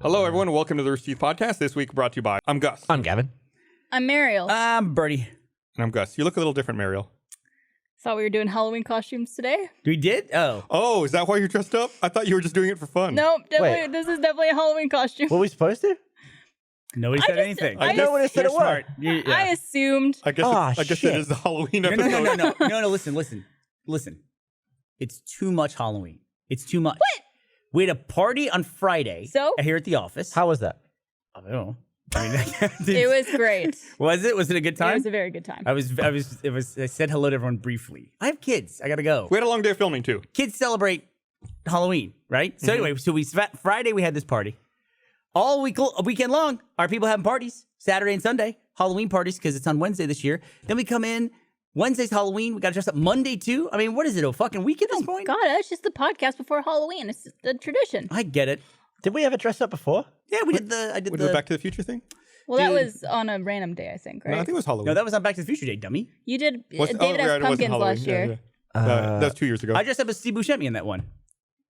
Hello, everyone. Welcome to the Rooster Teeth podcast. This week brought to you by... I'm Gus. I'm Gavin. I'm Mariel. I'm Bertie. And I'm Gus. You look a little different, Mariel. Thought we were doing Halloween costumes today. We did? Oh. Oh, is that why you're dressed up? I thought you were just doing it for fun. Nope, definitely. Wait. This is definitely a Halloween costume. Were we supposed to? Nobody said anything. No one said You're a word. smart. I assumed. I guess, I guess shit. it is the Halloween No, episode. no. Listen. It's too much Halloween. It's too much. What? We had a party on Friday. So? Here at the office. How was that? I don't know. I mean, It was great. Was it? Was it a good It time? was a very good time. I said hello to everyone briefly. I have kids. I gotta go. We had a long day of filming, too. Kids celebrate Halloween, right? So anyway, Friday we had this party. All weekend long, our people having parties. Saturday and Sunday, Halloween parties because it's on Wednesday this year. Then we come in. Wednesday's Halloween. We got to dress up Monday too. I mean, what is it? A fucking week at this point? God, it's just the podcast before Halloween. It's the tradition. I get it. Did we ever dress up before? Yeah, we did the. I did Was the. it Back to the Future thing? Well, that Dude. was on a random day, I think, right? No, I think it was Halloween. No, that was on Back to the Future Day, dummy. You did Was- David right, S. it wasn't Pumpkins Halloween. last year. That was 2 years ago. I dressed up as Steve Buscemi in that one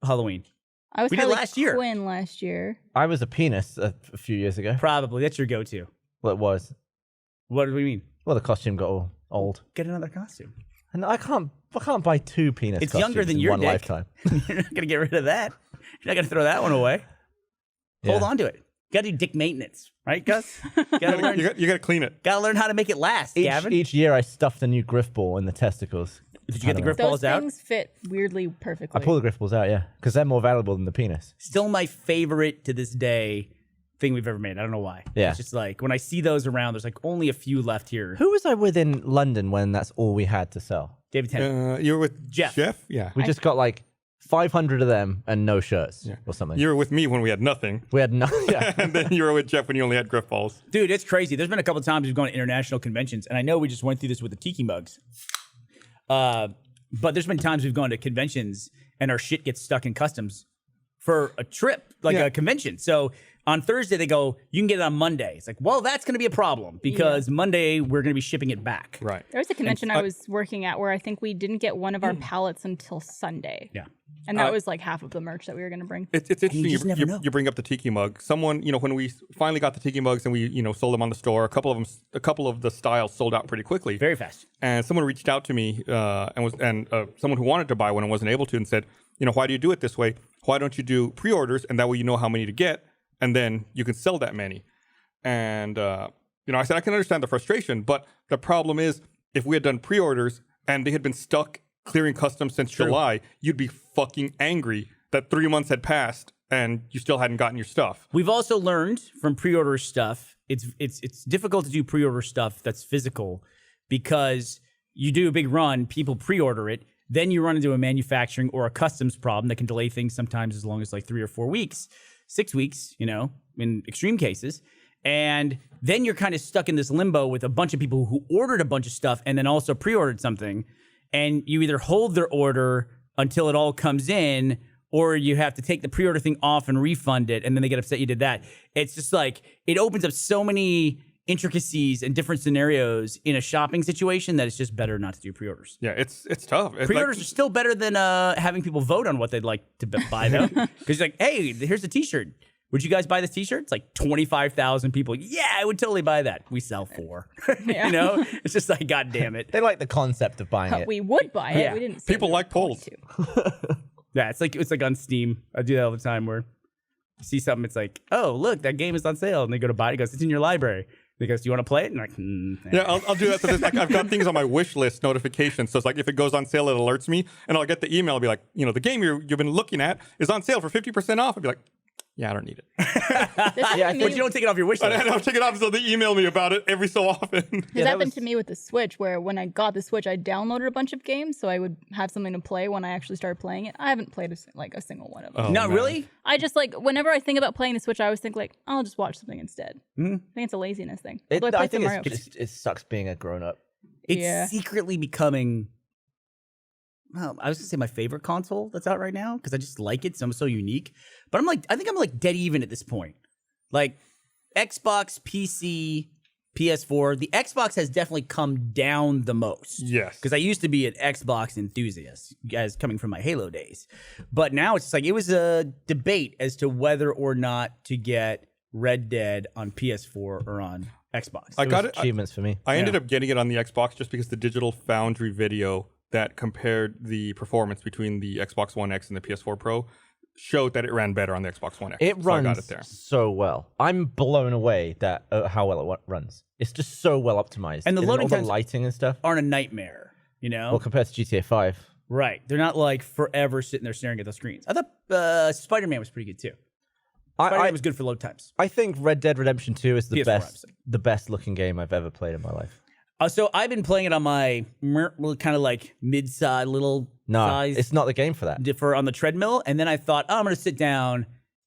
Halloween. I was We did Harley last year. Quinn last year. I was a penis a few years ago. Probably that's your go-to. Well, it was. What do we mean? Well, the costume got all old. Get another costume. And I can't buy two penis It's costumes younger than in your one dick. lifetime. You're not gonna get rid of that. You're not gonna throw that one away. Hold on to it. Got to do dick maintenance, right, Gus? Gotta learn, you got to clean it. gotta learn how to make it last, Gavin. Each year I stuffed a new griff ball in the testicles. Did you get the griff Those balls out? things fit weirdly perfectly. I pull the griff balls out, yeah, because they're more valuable than the penis. Still my favorite to this day thing we've ever made. I don't know why. Yeah. It's just like when I see those around, there's like only a few left here. Who was I with in London when that's all we had to sell? David Tennant. You were with Jeff. Yeah. We just got like 500 of them and no shirts or something. You were with me when we had nothing. We had no. Yeah. And then you were with Jeff when you only had griff balls. Dude, it's crazy. There's been a couple times we've gone to international conventions, and I know we just went through this with the tiki mugs. But there's been times we've gone to conventions and our shit gets stuck in customs for a trip, like a convention. So on Thursday, they go, you can get it on Monday. It's like, well, that's going to be a problem because Monday we're going to be shipping it back. Right. There was a convention I was working at where I think we didn't get one of our pallets until Sunday. Yeah. And that was like half of the merch that we were going to bring. It's interesting just never know. you bring up the tiki mug. Someone, when we finally got the tiki mugs and we, sold them on the store, a couple of the styles sold out pretty quickly. Very fast. And someone reached out to me and someone who wanted to buy one and wasn't able to and said, why do you do it this way? Why don't you do pre-orders and that way you know how many to get and then you can sell that many? And I said I can understand the frustration, but the problem is if we had done pre-orders and they had been stuck clearing customs since July, you'd be fucking angry that 3 months had passed and you still hadn't gotten your stuff. We've also learned from pre-order stuff, it's difficult to do pre-order stuff that's physical because you do a big run, people pre-order it, then you run into a manufacturing or a customs problem that can delay things sometimes as long as like 3 or 4 weeks, 6 weeks, in extreme cases. And then you're kind of stuck in this limbo with a bunch of people who ordered a bunch of stuff and then also pre-ordered something. And you either hold their order until it all comes in, or you have to take the pre-order thing off and refund it, and then they get upset you did that. It's just like, it opens up so many intricacies and different scenarios in a shopping situation that it's just better not to do pre-orders. Yeah, it's tough. It's Pre-orders are still better than having people vote on what they'd like to buy, though. Because you're like, hey, here's a t-shirt. Would you guys buy this t-shirt? It's like 25,000 people. Yeah, I would totally buy that. We sell 4. Yeah. It's just like, God damn it. They like the concept of buying it. We would buy it. Yeah. We didn't say People we were like going polls. to. Yeah, it's like on Steam. I do that all the time where you see something, it's like, oh, look, that game is on sale. And they go to buy it. It goes, it's in your library. They goes, do you want to play it? And I'm like, Yeah, I'll do that. So there's like I've got things on my wish list notifications. So it's like if it goes on sale, it alerts me, and I'll get the email. I'll be like, the game you've been looking at is on sale for 50% off. I'll be like, yeah, I don't need it. but you don't take it off your wish And list. I'll take it off so they email me about it every so often. This happened to me with the Switch, where when I got the Switch, I downloaded a bunch of games so I would have something to play when I actually started playing it. I haven't played a single one of them. Oh, Not man. really? I just whenever I think about playing the Switch, I always think I'll just watch something instead. I think it's a laziness thing. Although I I played some think Mario. it sucks being a grown-up. It's Yeah. secretly becoming, well, I was gonna say my favorite console that's out right now because I just like it. So I'm so unique. But I think I'm like dead even at this point. Like Xbox, PC, PS4. The Xbox has definitely come down the most. Yes. Because I used to be an Xbox enthusiast, as coming from my Halo days. But now it's like it was a debate as to whether or not to get Red Dead on PS4 or on Xbox. I got it. Achievements for me. I ended up getting it on the Xbox just because the Digital Foundry video that compared the performance between the Xbox One X and the PS4 Pro showed that it ran better on the Xbox One X. It so I runs got it there. so well. I'm blown away that how well it runs. It's just so well optimized. And the loading all the times lighting and stuff. Aren't a nightmare, you know? Well, compared to GTA 5. Right. They're not like forever sitting there staring at the screens. I thought Spider-Man was pretty good too. Spider-Man was good for load times. I think Red Dead Redemption 2 is the PS4 best looking game I've ever played in my life. So I've been playing it on my kind of like mid-size little No, size it's not the game for that. on the treadmill, and then I thought, I'm gonna sit down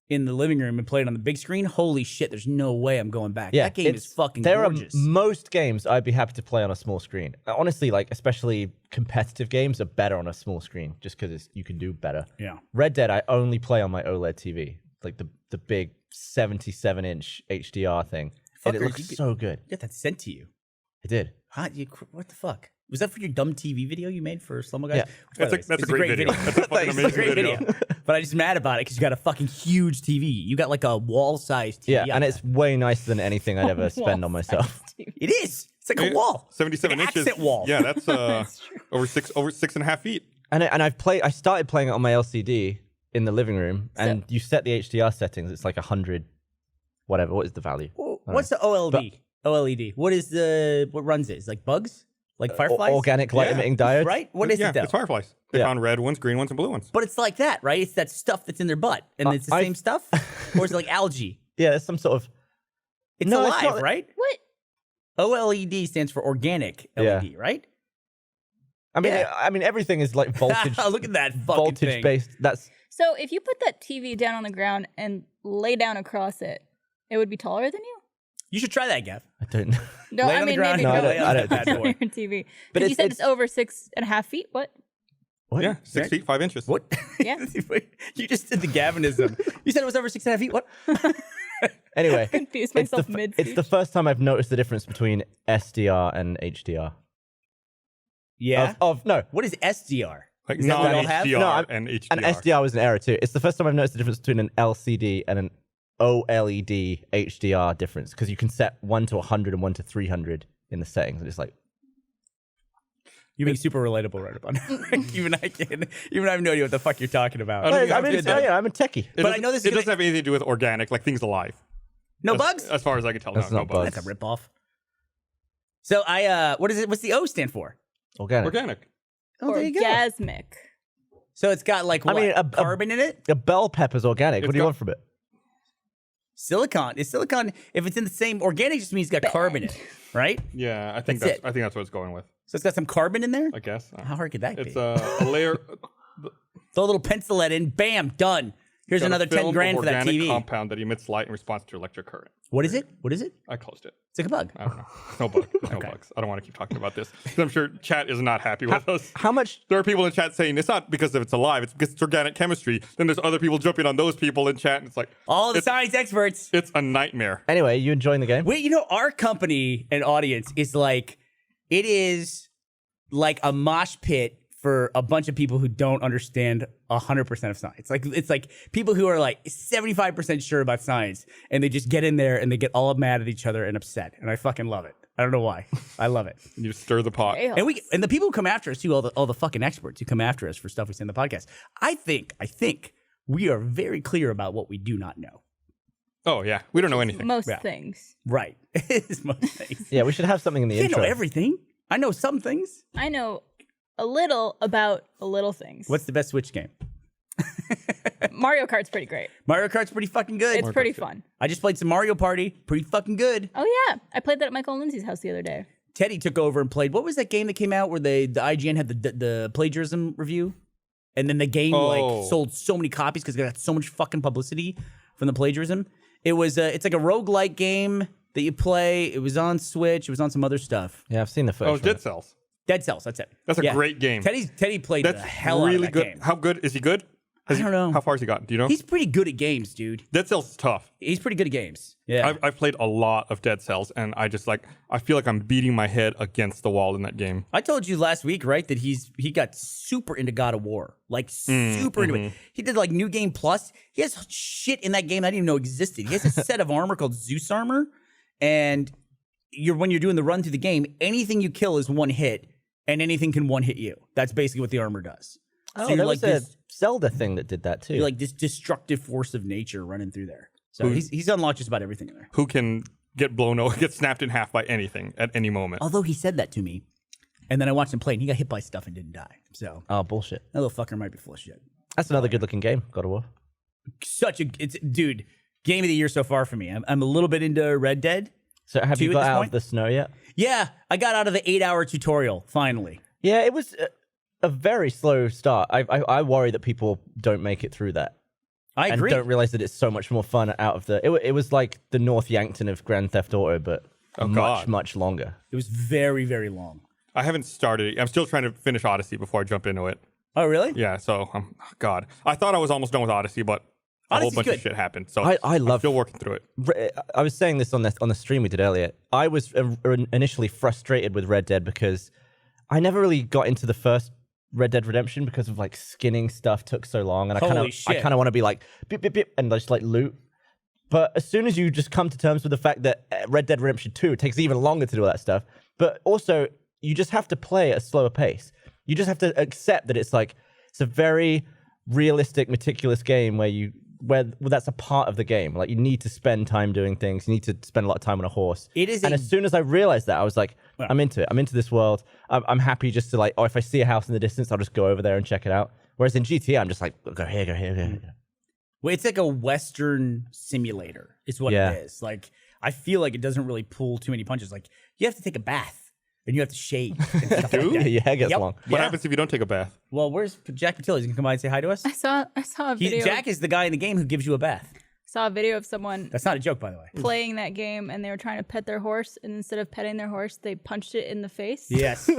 in the living room and play it on the big screen. Holy shit, there's no way I'm going back. Yeah, That game is fucking there gorgeous. are most games I'd be happy to play on a small screen. Honestly, like especially competitive games are better on a small screen just because you can do better. Yeah. Red Dead I only play on my OLED TV, like the big 77-inch HDR thing, and it Fuckers, looks so good. Get that sent to you. I did. What the fuck? Was that for your dumb TV video you made for Slumber Guys? Yeah. Which, by the way, That's a it's great video. That's a fucking It's a amazing great video. But I'm just mad about it because you got a fucking huge TV. You got like a wall-sized TV. Yeah, out and there. it's way nicer than anything I'd ever spend on myself. It is. It's like a wall. 77 An inches. accent wall. Yeah, that's over 6.5 feet. And I started playing it on my LCD in the living room, and you set the HDR settings. It's like 100, whatever. What is the value? What's the OLED? OLED. What runs it? It's like bugs? Like fireflies? Organic light Yeah. emitting diodes. Right? What is yeah, it though? it's fireflies. They Yeah. found red ones, green ones, and blue ones. But it's like that, right? It's that stuff that's in their butt. And it's the same stuff? Or is it like algae? Yeah, it's some sort of. It's No, it's alive, not- right? What? OLED stands for organic LED, right? I mean, Yeah. I mean, everything is like voltage. Look at that fucking voltage thing. based. That's So if you put that TV down on the ground and lay down across it, it would be taller than you? You should try that, Gav. I don't know. No, Lay it I on the mean ground maybe and no, lay on that put it bad on boy. your TV. But But you said it's- it's over 6.5 feet. What? What? Yeah, 6 feet 5 inches. What? Yeah. You just did the Gavinism. You said it was over 6.5 feet. What? Anyway, Confused it's the, myself mid it's the first time I've noticed the difference between SDR and HDR. Yeah. No, What is SDR? Like Is that what they all have? non-HDR No, I'm- and HDR. and SDR was an error too. It's the first time I've noticed the difference between an LCD and an OLED HDR difference because you can set 1 to 100 and 1 to 300 in the settings. And it's like, You're being super relatable right about now. Even I have no idea what the fuck you're talking about. I don't think I I'm mean, good though. yeah, I'm a techie. It But I doesn't- know this is It gonna- doesn't have anything to do with organic, like things alive. No As- bugs? As far as I can tell, That's no not bugs. That's a ripoff. So what is it? What's the O stand for? Organic. Organic. Oh, there you go. Orgasmic. So it's got like what? I mean, carbon in it? A bell pepper's organic. What It's do you got- want from it? Silicon. Is silicon, if it's in the same, organic just means it's got carbon in it, right? Yeah, I think That's that's it. I think that's what it's going with. So it's got some carbon in there? I guess. How hard could that It's be? a layer. Throw a little pencilette in, bam, done. Here's got a another 10 film grand of for that organic TV. compound that emits light in response to electric current. What is it? What is it? I closed it. It's like a bug. I don't know. No bug. There's no bugs. I don't want to keep talking about this. 'Cause I'm sure chat is not happy with us. How much? There are people in chat saying it's not because it's alive, it's because it's organic chemistry. Then there's other people jumping on those people in chat, and it's like All the it's, science experts. it's a nightmare. Anyway, you enjoying the game? Wait, you know, our company and audience is like, it is like a mosh pit for a bunch of people who don't understand 100% of science. Like, it's like people who are like 75% sure about science, and they just get in there and they get all mad at each other and upset. And I fucking love it. I don't know why. I love it. You stir the pot. Chaos. And the people who come after us too, all the fucking experts who come after us for stuff we say in the podcast. I think we are very clear about what we do not know. Oh yeah, we don't know anything. Most Yeah. things. Right. It's most things. Yeah, we should have something in the You can't intro. know everything. I know some things. I know a little about a little things. What's the best Switch game? Mario Kart's pretty great. Mario Kart's pretty fucking good. It's pretty fun. I just played some Mario Party. Pretty fucking good. Oh yeah, I played that at Michael and Lindsay's house the other day. Teddy took over and played. What was that game that came out where the IGN had the plagiarism review? And then the game Oh. like sold so many copies because it got so much fucking publicity from the plagiarism. It was it's like a roguelike game that you play. It was on Switch. It was on some other stuff. Yeah, I've seen the footage. Oh, from it. Dead Cells. Dead Cells, that's it. That's a Yeah. great game. Teddy played That's the hell out really of that good. game. How good is he? Good. I don't know. How far has he gotten? Do you know? He's pretty good at games, dude. Dead Cells is tough. He's pretty good at games. Yeah. I've played a lot of Dead Cells, and I feel like I'm beating my head against the wall in that game. I told you last week, right, that he got super into God of War, like super into it. He did like New Game Plus. He has shit in that game I didn't even know existed. He has a set of armor called Zeus armor, and when you're doing the run through the game, anything you kill is one hit, and anything can one hit you. That's basically what the armor does. Oh, So there was a Zelda thing that did that too. You're like this destructive force of nature running through there. So he's unlocked just about everything in there. Who can get blown over, get snapped in half by anything at any moment? Although he said that to me, and then I watched him play, and he got hit by stuff and didn't die. So Oh, bullshit. that little fucker might be full of shit. That's another good-looking game, God of War. Dude, game of the year so far for me. I'm a little bit into Red Dead. So have you Two at got this out point? of the snow yet? Yeah, I got out of the 8-hour tutorial finally. Yeah, it was a very slow start. I worry that people don't make it through that. I And agree. don't realize that it's so much more fun out of the... It was like the North Yankton of Grand Theft Auto, but much longer. It was very, very long. I haven't started it. I'm still trying to finish Odyssey before I jump into it. Oh, really? Yeah, so God, I thought I was almost done with Odyssey, but a whole Odyssey's bunch good. of shit happened. So I I'm love- still working through it. I was saying this on the stream we did earlier. I was initially frustrated with Red Dead because I never really got into the first Red Dead Redemption because of like skinning stuff took so long, and I Holy kind of want to be like beep beep beep and just like loot. But as soon as you just come to terms with the fact that Red Dead Redemption 2 takes even longer to do all that stuff, but also you just have to play at a slower pace. You just have to accept that it's a very realistic, meticulous game where that's a part of the game. Like you need to spend time doing things. You need to spend a lot of time on a horse. And as soon as I realized that, I was like, I'm into it. I'm into this world. I'm happy just to like, if I see a house in the distance, I'll just go over there and check it out. Whereas in GTA, I'm just like, go here, go here, go here. Well, it's like a Western simulator. Is what Yeah. it is. Like I feel like it doesn't really pull too many punches. Like you have to take a bath and you have to shave. And stuff like that. Your hair gets Yep. long. What Yeah. happens if you don't take a bath? Well, where's Jack Patilli? He's gonna come by and say hi to us. I saw a video. Jack is the guy in the game who gives you a bath. Saw a video of someone That's not a joke, by the way. playing that game, and they were trying to pet their horse, and instead of petting their horse, they punched it in the face. Yes.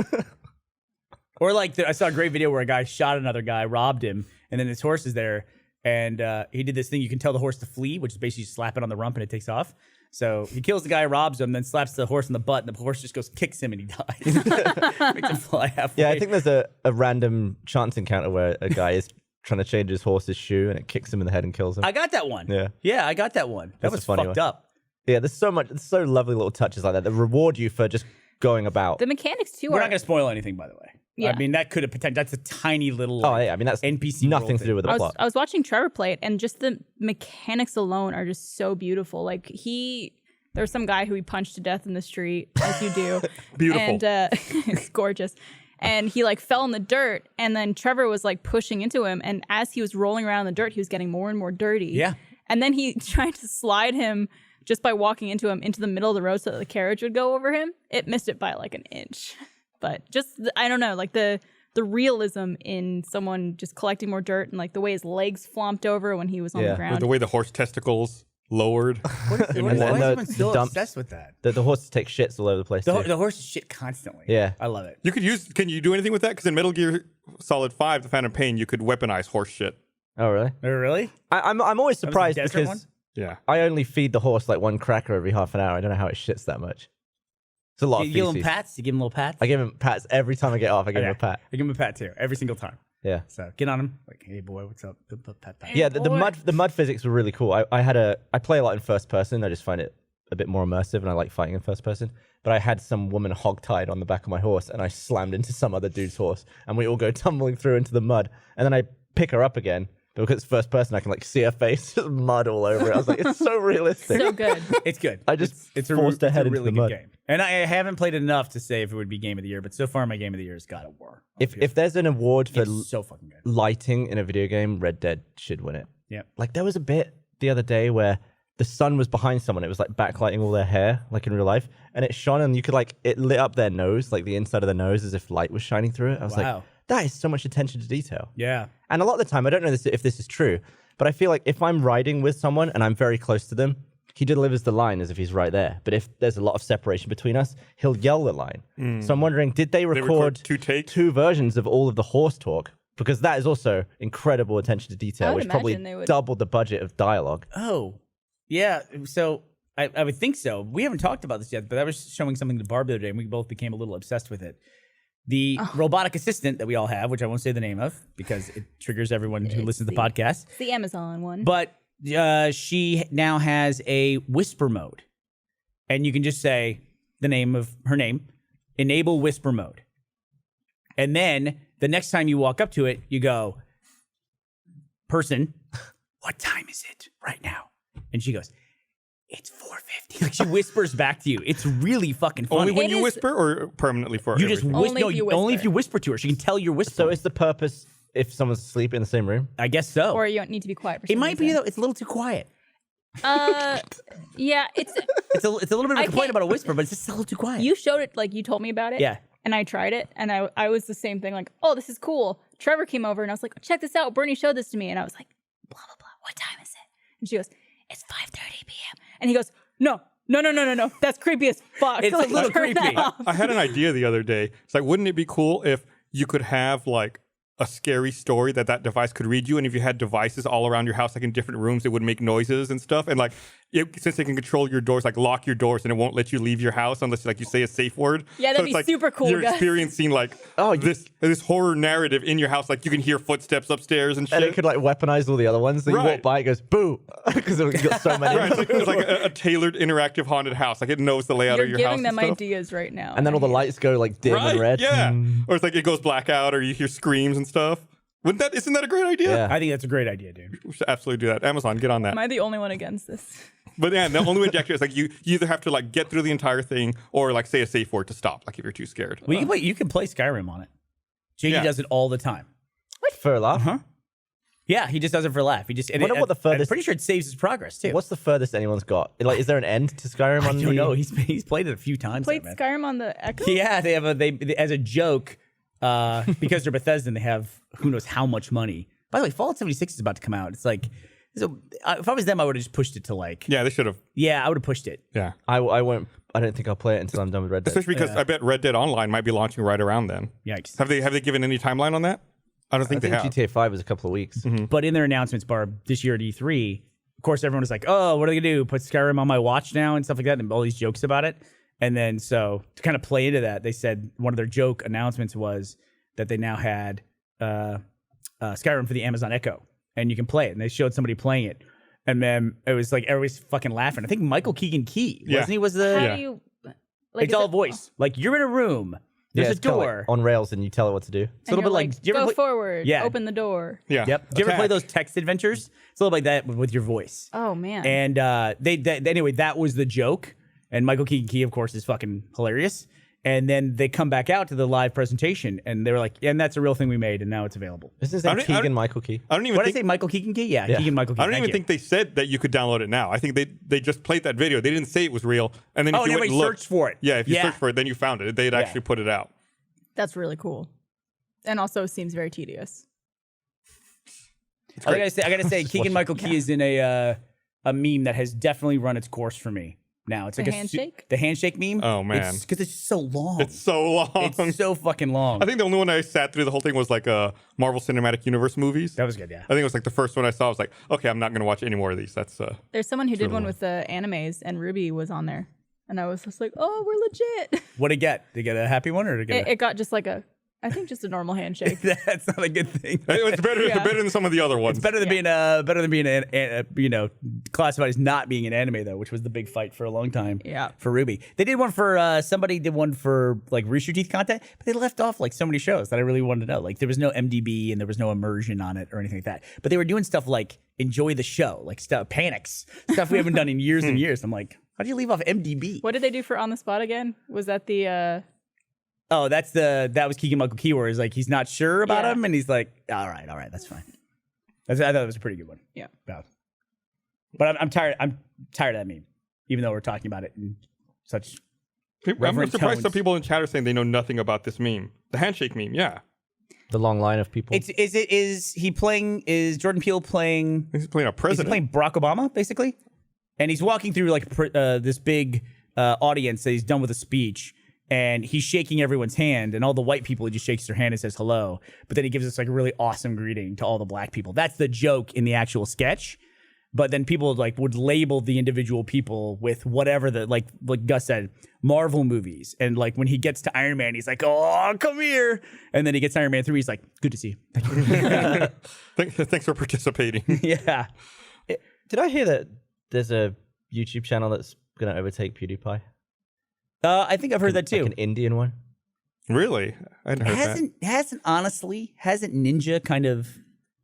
Or like I saw a great video where a guy shot another guy, robbed him, and then his horse is there, and he did this thing. You can tell the horse to flee, which is basically just slap it on the rump and it takes off. So he kills the guy, robs him, then slaps the horse in the butt, and the horse just goes kicks him and he dies. Makes him fly halfway. Yeah, I think there's a random chance encounter where a guy is trying to change his horse's shoe and it kicks him in the head and kills him. I got that one. Yeah. I got that one. That That's a was funny fucked one. up. Yeah, there's so lovely little touches like that that reward you for just going about. The mechanics too We're are. not going to spoil anything, by the way. Yeah. I mean, that could have potential. That's a tiny little. Oh yeah, I mean that's NPC nothing world to do with the I plot. was watching Trevor play it, and just the mechanics alone are just so beautiful. Like there's some guy who he punched to death in the street, as you do. Beautiful. And it's gorgeous. And he like fell in the dirt, and then Trevor was like pushing into him, and as he was rolling around in the dirt, he was getting more and more dirty. Yeah. And then he tried to slide him just by walking into him into the middle of the road so that the carriage would go over him. It missed it by like an inch. But just I don't know, like the realism in someone just collecting more dirt, and like the way his legs flomped over when he was on the Yeah. Or ground. the way the horse testicles lowered. What is, And why is then everyone still dumps- obsessed with that? The horses take shits all over the place. The, too. the horse is shit constantly. Yeah. I love it. Can you do anything with that? Because in Metal Gear Solid 5, The Phantom Pain, you could weaponize horse shit. Oh really? Oh, really? I'm always was the surprised desert because one? Yeah. I only feed the horse like one cracker every half an hour. I don't know how it shits that much. It's a lot You of give him feces. pats? You give him little pats? I give him pats every time I get off. I give him a pat. I give him a pat too, every single time. Yeah. So get on him. Like, hey boy, what's up? Pat, pat. Yeah, the mud physics were really cool. I play a lot in first person. I just find it a bit more immersive, and I like fighting in first person. But I had some woman hogtied on the back of my horse, and I slammed into some other dude's horse, and we all go tumbling through into the mud. And then I pick her up again, but because it's first person, I can like see her face, just mud all over it. I was like, it's so realistic. So good. It's good. I just it's forced her it's head a into really the good mud. game. And I haven't played it enough to say if it would be game of the year, but so far my game of the year is God of War. If there's an award for It's so fucking good. lighting in a video game, Red Dead should win it. Yeah. Like there was a bit the other day where the sun was behind someone. It was like backlighting all their hair, like in real life, and it shone, and you could like it lit up their nose, like the inside of the nose, as if light was shining through it. I was Wow. like, that is so much attention to detail. Yeah. And a lot of the time, I don't know if this is true, but I feel like if I'm riding with someone and I'm very close to them, he delivers the line as if he's right there. But if there's a lot of separation between us, he'll yell the line. So I'm wondering, did they record two takes? two versions of all of the horse talk? because that is also incredible attention to detail, would which probably imagine they would. doubled the budget of dialogue. Oh, yeah. So I would think so. We haven't talked about this yet, but I was showing something to Barb the other day, and we both became a little obsessed with it. The robotic assistant that we all have, which I won't say the name of because it triggers everyone who listens to the podcast. It's the Amazon one. But she now has a whisper mode. And you can just say the name of her name, enable whisper mode. And then the next time you walk up to it, you go, person, what time is it right now? And she goes, it's 4:50. Like she whispers back to you. It's really fucking funny. Only when It you is- whisper or permanently for you just everything? whisper. Only if you Only if whisper. you whisper to her. She can tell you're whispering. So is the purpose if someone's asleep in the same room? I guess so. or you don't need to be quiet for It some might be reason. though. It's a little too quiet. Yeah, it's It's a little bit of a I complaint can't- about a whisper, but it's just a little too quiet. you showed it, like you told me about it. Yeah. And I tried it, and I was the same thing, like, oh, this is cool. Trevor came over, and I was like, check this out. Bernie showed this to me, and I was like, blah blah blah. What time is it? And she goes, it's 5:30 p.m. And he goes, no. That's creepy as fuck. It's a Like, little turn that creepy. off. I had an idea the other day. It's like, wouldn't it be cool if you could have like a scary story that device could read you, and if you had devices all around your house, like in different rooms, it would make noises and stuff, and like since they can control your doors, like lock your doors, and it won't let you leave your house unless like you say a safe word. Yeah, that'd it's be like super cool, You're guys. experiencing like this horror narrative in your house, like you can hear footsteps upstairs and shit. And it could like weaponize all the other ones. So you walk Right. by, it goes boo, because it's got so many. Right, it's like a tailored interactive haunted house. Like it knows the layout You're of your house. giving them and stuff. ideas right now. And then all the lights go like dim Right? and red. Yeah. Or it's like it goes blackout, or you hear screams and stuff. Isn't that a great idea? Yeah. I think that's a great idea, dude. We should absolutely do that. Amazon, get on that. Am I the only one against this? But yeah, the only way to activate is like you either have to like get through the entire thing or like say a safe word to stop, like if you're too scared. Well, you can play Skyrim on it. JD Yeah. does it all the time. For a laugh. Yeah, he just does it for a laugh. He just. Wonder what the I'm furthest- pretty sure it saves his progress too. What's the furthest anyone's got? Like, is there an end to Skyrim on I the? don't know. He's played it a few times. Played there, man. Skyrim on the Echo? Yeah, they have as a joke because they're Bethesda and they have who knows how much money. By the way, Fallout 76 is about to come out. It's like, so if I was them, I would have just pushed it to like. Yeah, they should have. Yeah, I would have pushed it. Yeah. I won't. I don't think I'll play it until I'm done with Red Dead. Especially because I bet Red Dead Online might be launching right around then. Yikes. Have they given any timeline on that? I don't I think think they have. GTA 5 is a couple of weeks. But in their announcements, Barb, this year at E3, of course, everyone was like, oh, what are they going to do? Put Skyrim on my watch now and stuff like that, and all these jokes about it. And then, so to kind of play into that, they said one of their joke announcements was that they now had Skyrim for the Amazon Echo, and you can play it. And they showed somebody playing it. And then it was like everybody's fucking laughing. I think Michael Keegan Key, Yeah. wasn't he? Was the. How Yeah. do you... Like, It's is all it- voice. Like, you're in a room, there's Yeah, a it's kinda like door. on rails, and you tell it what to do. It's a and little bit you're like. Do you ever go play- forward, Yeah. open the door. Yeah. Yep. Do you ever play Attack. those text adventures? It's a little like that with your voice. Oh, man. And anyway, that was the joke. And Michael Keegan Key, of course, is fucking hilarious. And then they come back out to the live presentation, and they were like, and that's a real thing we made, and now it's available. Isn't his I name don't- I don't- Keegan Michael Key? I don't even What did I think say, Michael Keegan Key? Yeah, Yeah. Keegan Michael Key. I don't even think they said that you could download it now. I think they just played that video. They didn't say it was real. And then Oh, if and you went everybody and looked, searched for it. Yeah, if you Yeah. searched for it, then you found it. They'd actually put it out. That's really cool. And also seems very tedious. I gotta say, Keegan Michael Key is in a meme that has definitely run its course for me. Now it's The like handshake? the handshake meme. Oh, man. because it's so long. It's so long. It's so fucking long. I think the only one I sat through the whole thing was like Marvel Cinematic Universe movies. that was good. Yeah. I think it was like the first one I saw. I was like, okay, I'm not going to watch any more of these. That's There's someone who did really one long. with the animes, and Ruby was on there. And I was just like, oh, we're legit. What did it get? Did it get a happy one or did it get? It got just like I think just a normal handshake. That's not a good thing. it's better. Yeah. Better than some of the other ones. It's better than being classified as not being an anime though, which was the big fight for a long time. Yeah. For Ruby, they did one for somebody did one for like Rooster Teeth content, but they left off like so many shows that I really wanted to know. Like there was no MDB and there was no immersion on it or anything like that. But they were doing stuff like enjoy the show, like stuff panics, stuff we haven't done in years and years. I'm like, how do you leave off MDB? What did they do for On the Spot again? Was that the Oh, that was Keegan Michael Key, where he's like he's not sure about Yeah. him, and he's like, all right, that's fine. I thought it was a pretty good one. Yeah. But I'm tired. I'm tired of that meme, even though we're talking about it in such. I'm reverent surprised tones. some people in chat are saying they know nothing about this meme. The handshake meme, yeah. The long line of people. Is Jordan Peele playing? He's playing a Is he president. playing Barack Obama basically? And he's walking through like this big audience that he's done with a speech, and he's shaking everyone's hand, and all the white people, he just shakes their hand and says hello. But then he gives us like a really awesome greeting to all the black people. That's the joke in the actual sketch. But then people like would label the individual people with whatever the like Gus said, Marvel movies. And like when he gets to Iron Man, he's like, "Oh, come here!" And then he gets Iron Man 3. He's like, "Good to see you." Thank you. Thanks for participating. Yeah. Did I hear that there's a YouTube channel that's going to overtake PewDiePie? I think I've heard that too. Like an Indian one? Really? I hadn't heard that. Hasn't Ninja kind of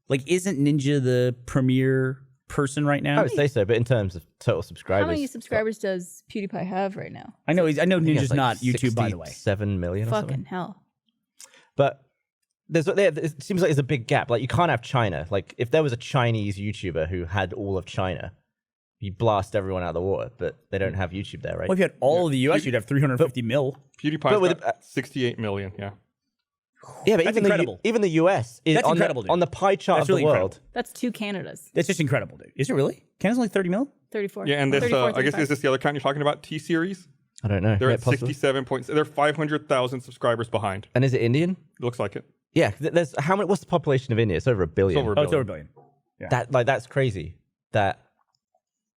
like isn't Ninja the premier person right now? I would say so, but in terms of total subscribers. How many subscribers does PewDiePie have right now? I know Ninja's like not YouTube, by the way. 7 million or Fucking something. hell. But it seems like there's a big gap. Like you can't have China. Like if there was a Chinese YouTuber who had all of China, you blast everyone out of the water, but they don't have YouTube there, right? Well, if you had all of the US, you'd have 350 mil. PewDiePie's got 68 million, yeah. Yeah, but That's even incredible. Even the US is That's on incredible, dude. on the pie chart That's of really the incredible. world. That's 2 Canadas. That's just incredible, dude. Is it really? Canada's only 30 mil? 34. Yeah, and this, 34, I guess, 35. is this the other account you're talking about? T-Series? I don't know. They're Yeah, at possibly. 67 points. They're 500,000 subscribers behind. And is it Indian? Looks like it. Yeah. There's how many? What's the population of India? It's over 1 billion. It's over Oh, it's over a billion. That's crazy. That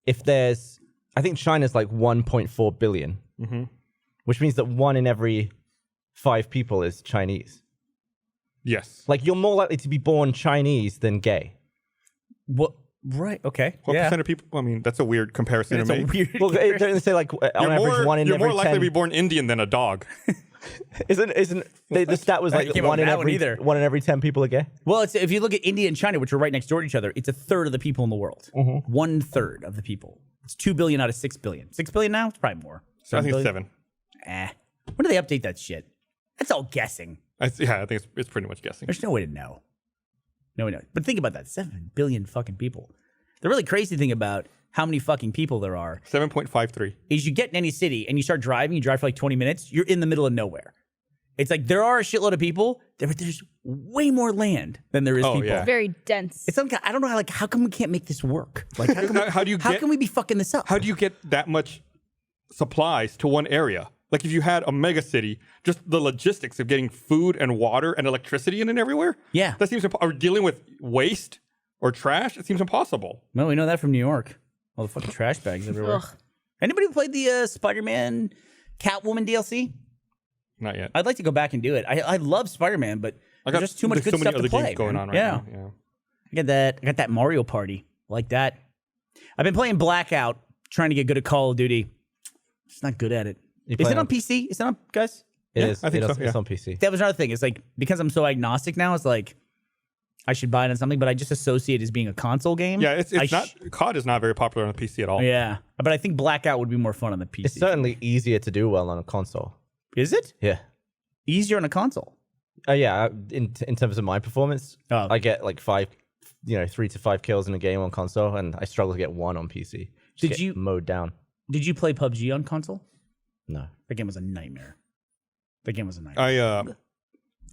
if there's, I think China's like 1.4 billion, which means that 1 in every 5 people is Chinese. Yes. Like you're more likely to be born Chinese than gay. What? Right. Okay. What yeah. percent of people? I mean, that's a weird comparison That's to a make. weird. Well, don't they say like on You're average 1 in you're every more likely 10? to be born Indian than a dog. Isn't the stat was I like came up 1 with in that one every either. 1 in every 10 people are gay? Well, it's if you look at India and China, which are right next door to each other, it's a third of the people in the world. 1/3 of the people. It's 2 billion out of 6 billion. 6 billion now? It's probably more. So I think it's billion? 7. When do they update that shit? That's all guessing. I think it's pretty much guessing. There's no way to know. No way to know. But think about that. 7 billion fucking people. The really crazy thing about how many fucking people there are 7.53. is you get in any city and you start driving, you drive for like 20 minutes, you're in the middle of nowhere. It's like there are a shitload of people, but there's way more land than there is people. yeah. Very dense. It's some kind, I don't know how come we can't make this work? Like how can we be fucking this up? How do you get that much supplies to one area? Like if you had a mega city, just the logistics of getting food and water and electricity in and everywhere. Yeah. That seems or dealing with waste or trash. It seems impossible. Well, we know that from New York. All the fucking trash bags everywhere. Ugh. Anybody played the Spider-Man Catwoman DLC? Not yet. I'd like to go back and do it. I love Spider-Man, but there's just too much good so many stuff other to play. games going man. on right yeah. now. I got that Mario Party. Like that. I've been playing Blackout, trying to get good at Call of Duty. Just not good at it. Is it on PC? Is it on, guys? It Yeah, is. I think so, It's on PC. That was another thing. It's like, because I'm so agnostic now, it's like, I should buy it on something, but I just associate it as being a console game. Yeah, it's not. COD is not very popular on the PC at all. Yeah. But I think Blackout would be more fun on the PC. It's certainly easier to do well on a console. Is it? Yeah. Easier on a console? Yeah. In terms of my performance, Oh. I get like 3 to 5 kills in a game on console, and I struggle to get 1 on PC. Did get you- mowed down? Did you play PUBG on console? No. That game was a nightmare.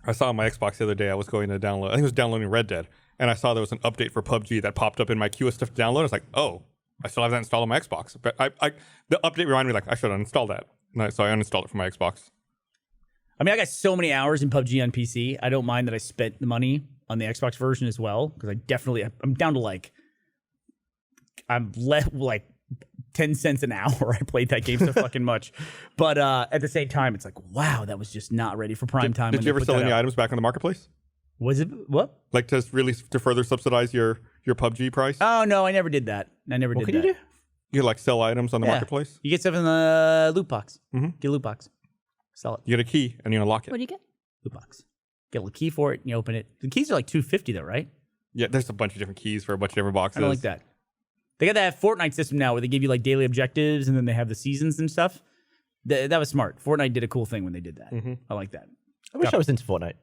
I saw on my Xbox the other day. I was going to download. I think it was downloading Red Dead, and I saw there was an update for PUBG that popped up in my queue of stuff to download. I was like, oh, I still have that installed on my Xbox. But the update reminded me like I should uninstall that. So I uninstalled it from my Xbox. I mean, I got so many hours in PUBG on PC. I don't mind that I spent the money on the Xbox version as well, because I'm down to like 10 cents an hour. I played that game so fucking much. But at the same time, it's like, wow, that was just not ready for prime time. Did you ever sell any items back on the marketplace? Was it what? Like to further subsidize your PUBG price? Oh no, I never did that. I never did What that. can you do? You like sell items on the Yeah. marketplace? You get stuff in the loot box. Mm-hmm. Get a loot box. Sell it. You get a key and you unlock it. What do you get? Loot box. Get a key for it and you open it. The keys are like $250 though, right? Yeah, there's a bunch of different keys for a bunch of different boxes. I don't like that. They got that Fortnite system now where they give you like daily objectives and then they have the seasons and stuff. That was smart. Fortnite did a cool thing when they did that. Mm-hmm. I like that. I wish I was into Fortnite.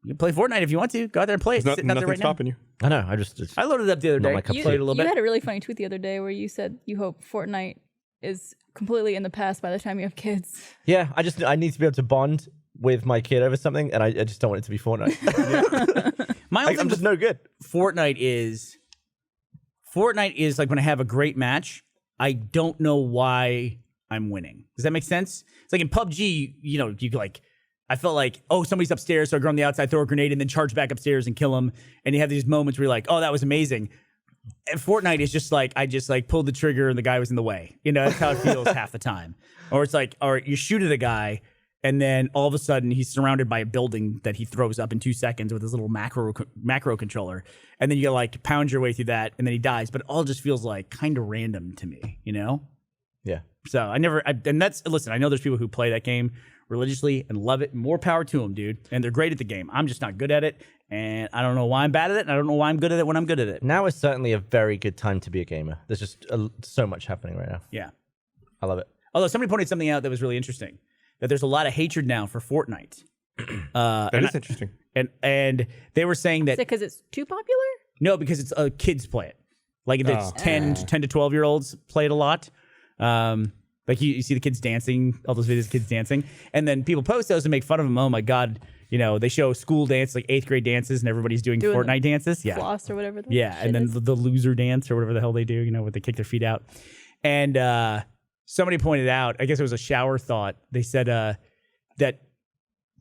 You can play Fortnite if you want to. Go out there and play it. There's It's sitting out there nothing right stopping you. I know. It's now. I loaded it up the other Not day. my cup of Played tea. it a little You bit. had a really funny tweet the other day where you said you hope Fortnite is completely in the past by the time you have kids. Yeah. I need to be able to bond with my kid over something, and I just don't want it to be Fortnite. My only I'm thing just with no good. Fortnite is like when I have a great match, I don't know why I'm winning. Does that make sense? It's like in PUBG, you know, you like, I felt like, oh, somebody's upstairs, so I go on the outside, throw a grenade, and then charge back upstairs and kill him. And you have these moments where you're like, oh, that was amazing. And Fortnite is just like, I just like pulled the trigger and the guy was in the way. You know, that's how it feels half the time. Or it's like, or you shoot at a guy, and then all of a sudden he's surrounded by a building that he throws up in 2 seconds with his little macro controller. And then you gotta like pound your way through that, and then he dies. But it all just feels like kind of random to me, you know? Yeah. So listen, I know there's people who play that game religiously and love it. More power to them, dude. And they're great at the game. I'm just not good at it. And I don't know why I'm bad at it. And I don't know why I'm good at it when I'm good at it. Now is certainly a very good time to be a gamer. There's just so much happening right now. Yeah. I love it. Although somebody pointed something out that was really interesting, that there's a lot of hatred now for Fortnite. That is interesting. And they were saying Is that it because it's too popular? no, because it's kids play it. Like it's 10 to 12 year olds play it a lot. Like you see the kids dancing, all those videos of kids dancing, and then people post those and make fun of them. Oh my god, you know, they show school dance, like 8th grade dances, and everybody's doing Fortnite dances. Yeah, Floss or whatever. yeah, and then the loser dance or whatever the hell they do, you know, where they kick their feet out. And somebody pointed out, I guess it was a shower thought. They said that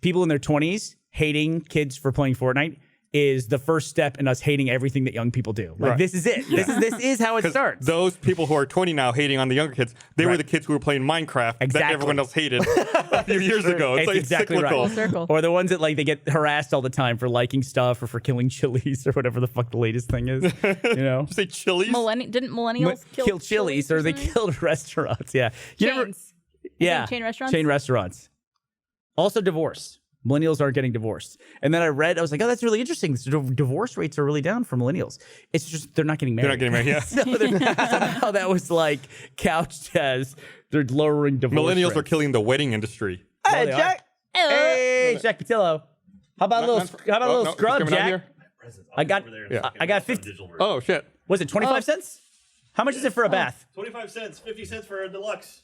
people in their 20s hating kids for playing Fortnite is the first step in us hating everything that young people do. Like Right. this is it. This is how it 'Cause starts. those people who are 20 now hating on the younger kids, they were the kids who were playing Minecraft that Exactly. everyone else hated a few years ago. It's It's like exactly right. cyclical. Full circle. Or the ones that like they get harassed all the time for liking stuff or for killing chilies or whatever the fuck the latest thing is. You know, Say chilies. Didn't millennials kill chilies or they something? killed restaurants. Yeah, you never. Chains. Yeah, chain restaurants? Chain restaurants. Also, divorce. Millennials aren't getting divorced. And then I was like, oh, that's really interesting. Divorce rates are really down for millennials. It's just they're not getting married. They're not getting married, yeah. So somehow that was like couched as they're lowering divorce Millennials rates. are killing the wedding industry. Hey, they are. Jack. Hey, Jack Patillo. How about a little no, scrub, coming out Jack? here? I got Yeah. I got 50. Oh, shit. Was it 25 cents? How much is it for a bath? 25 cents, 50 cents for a deluxe.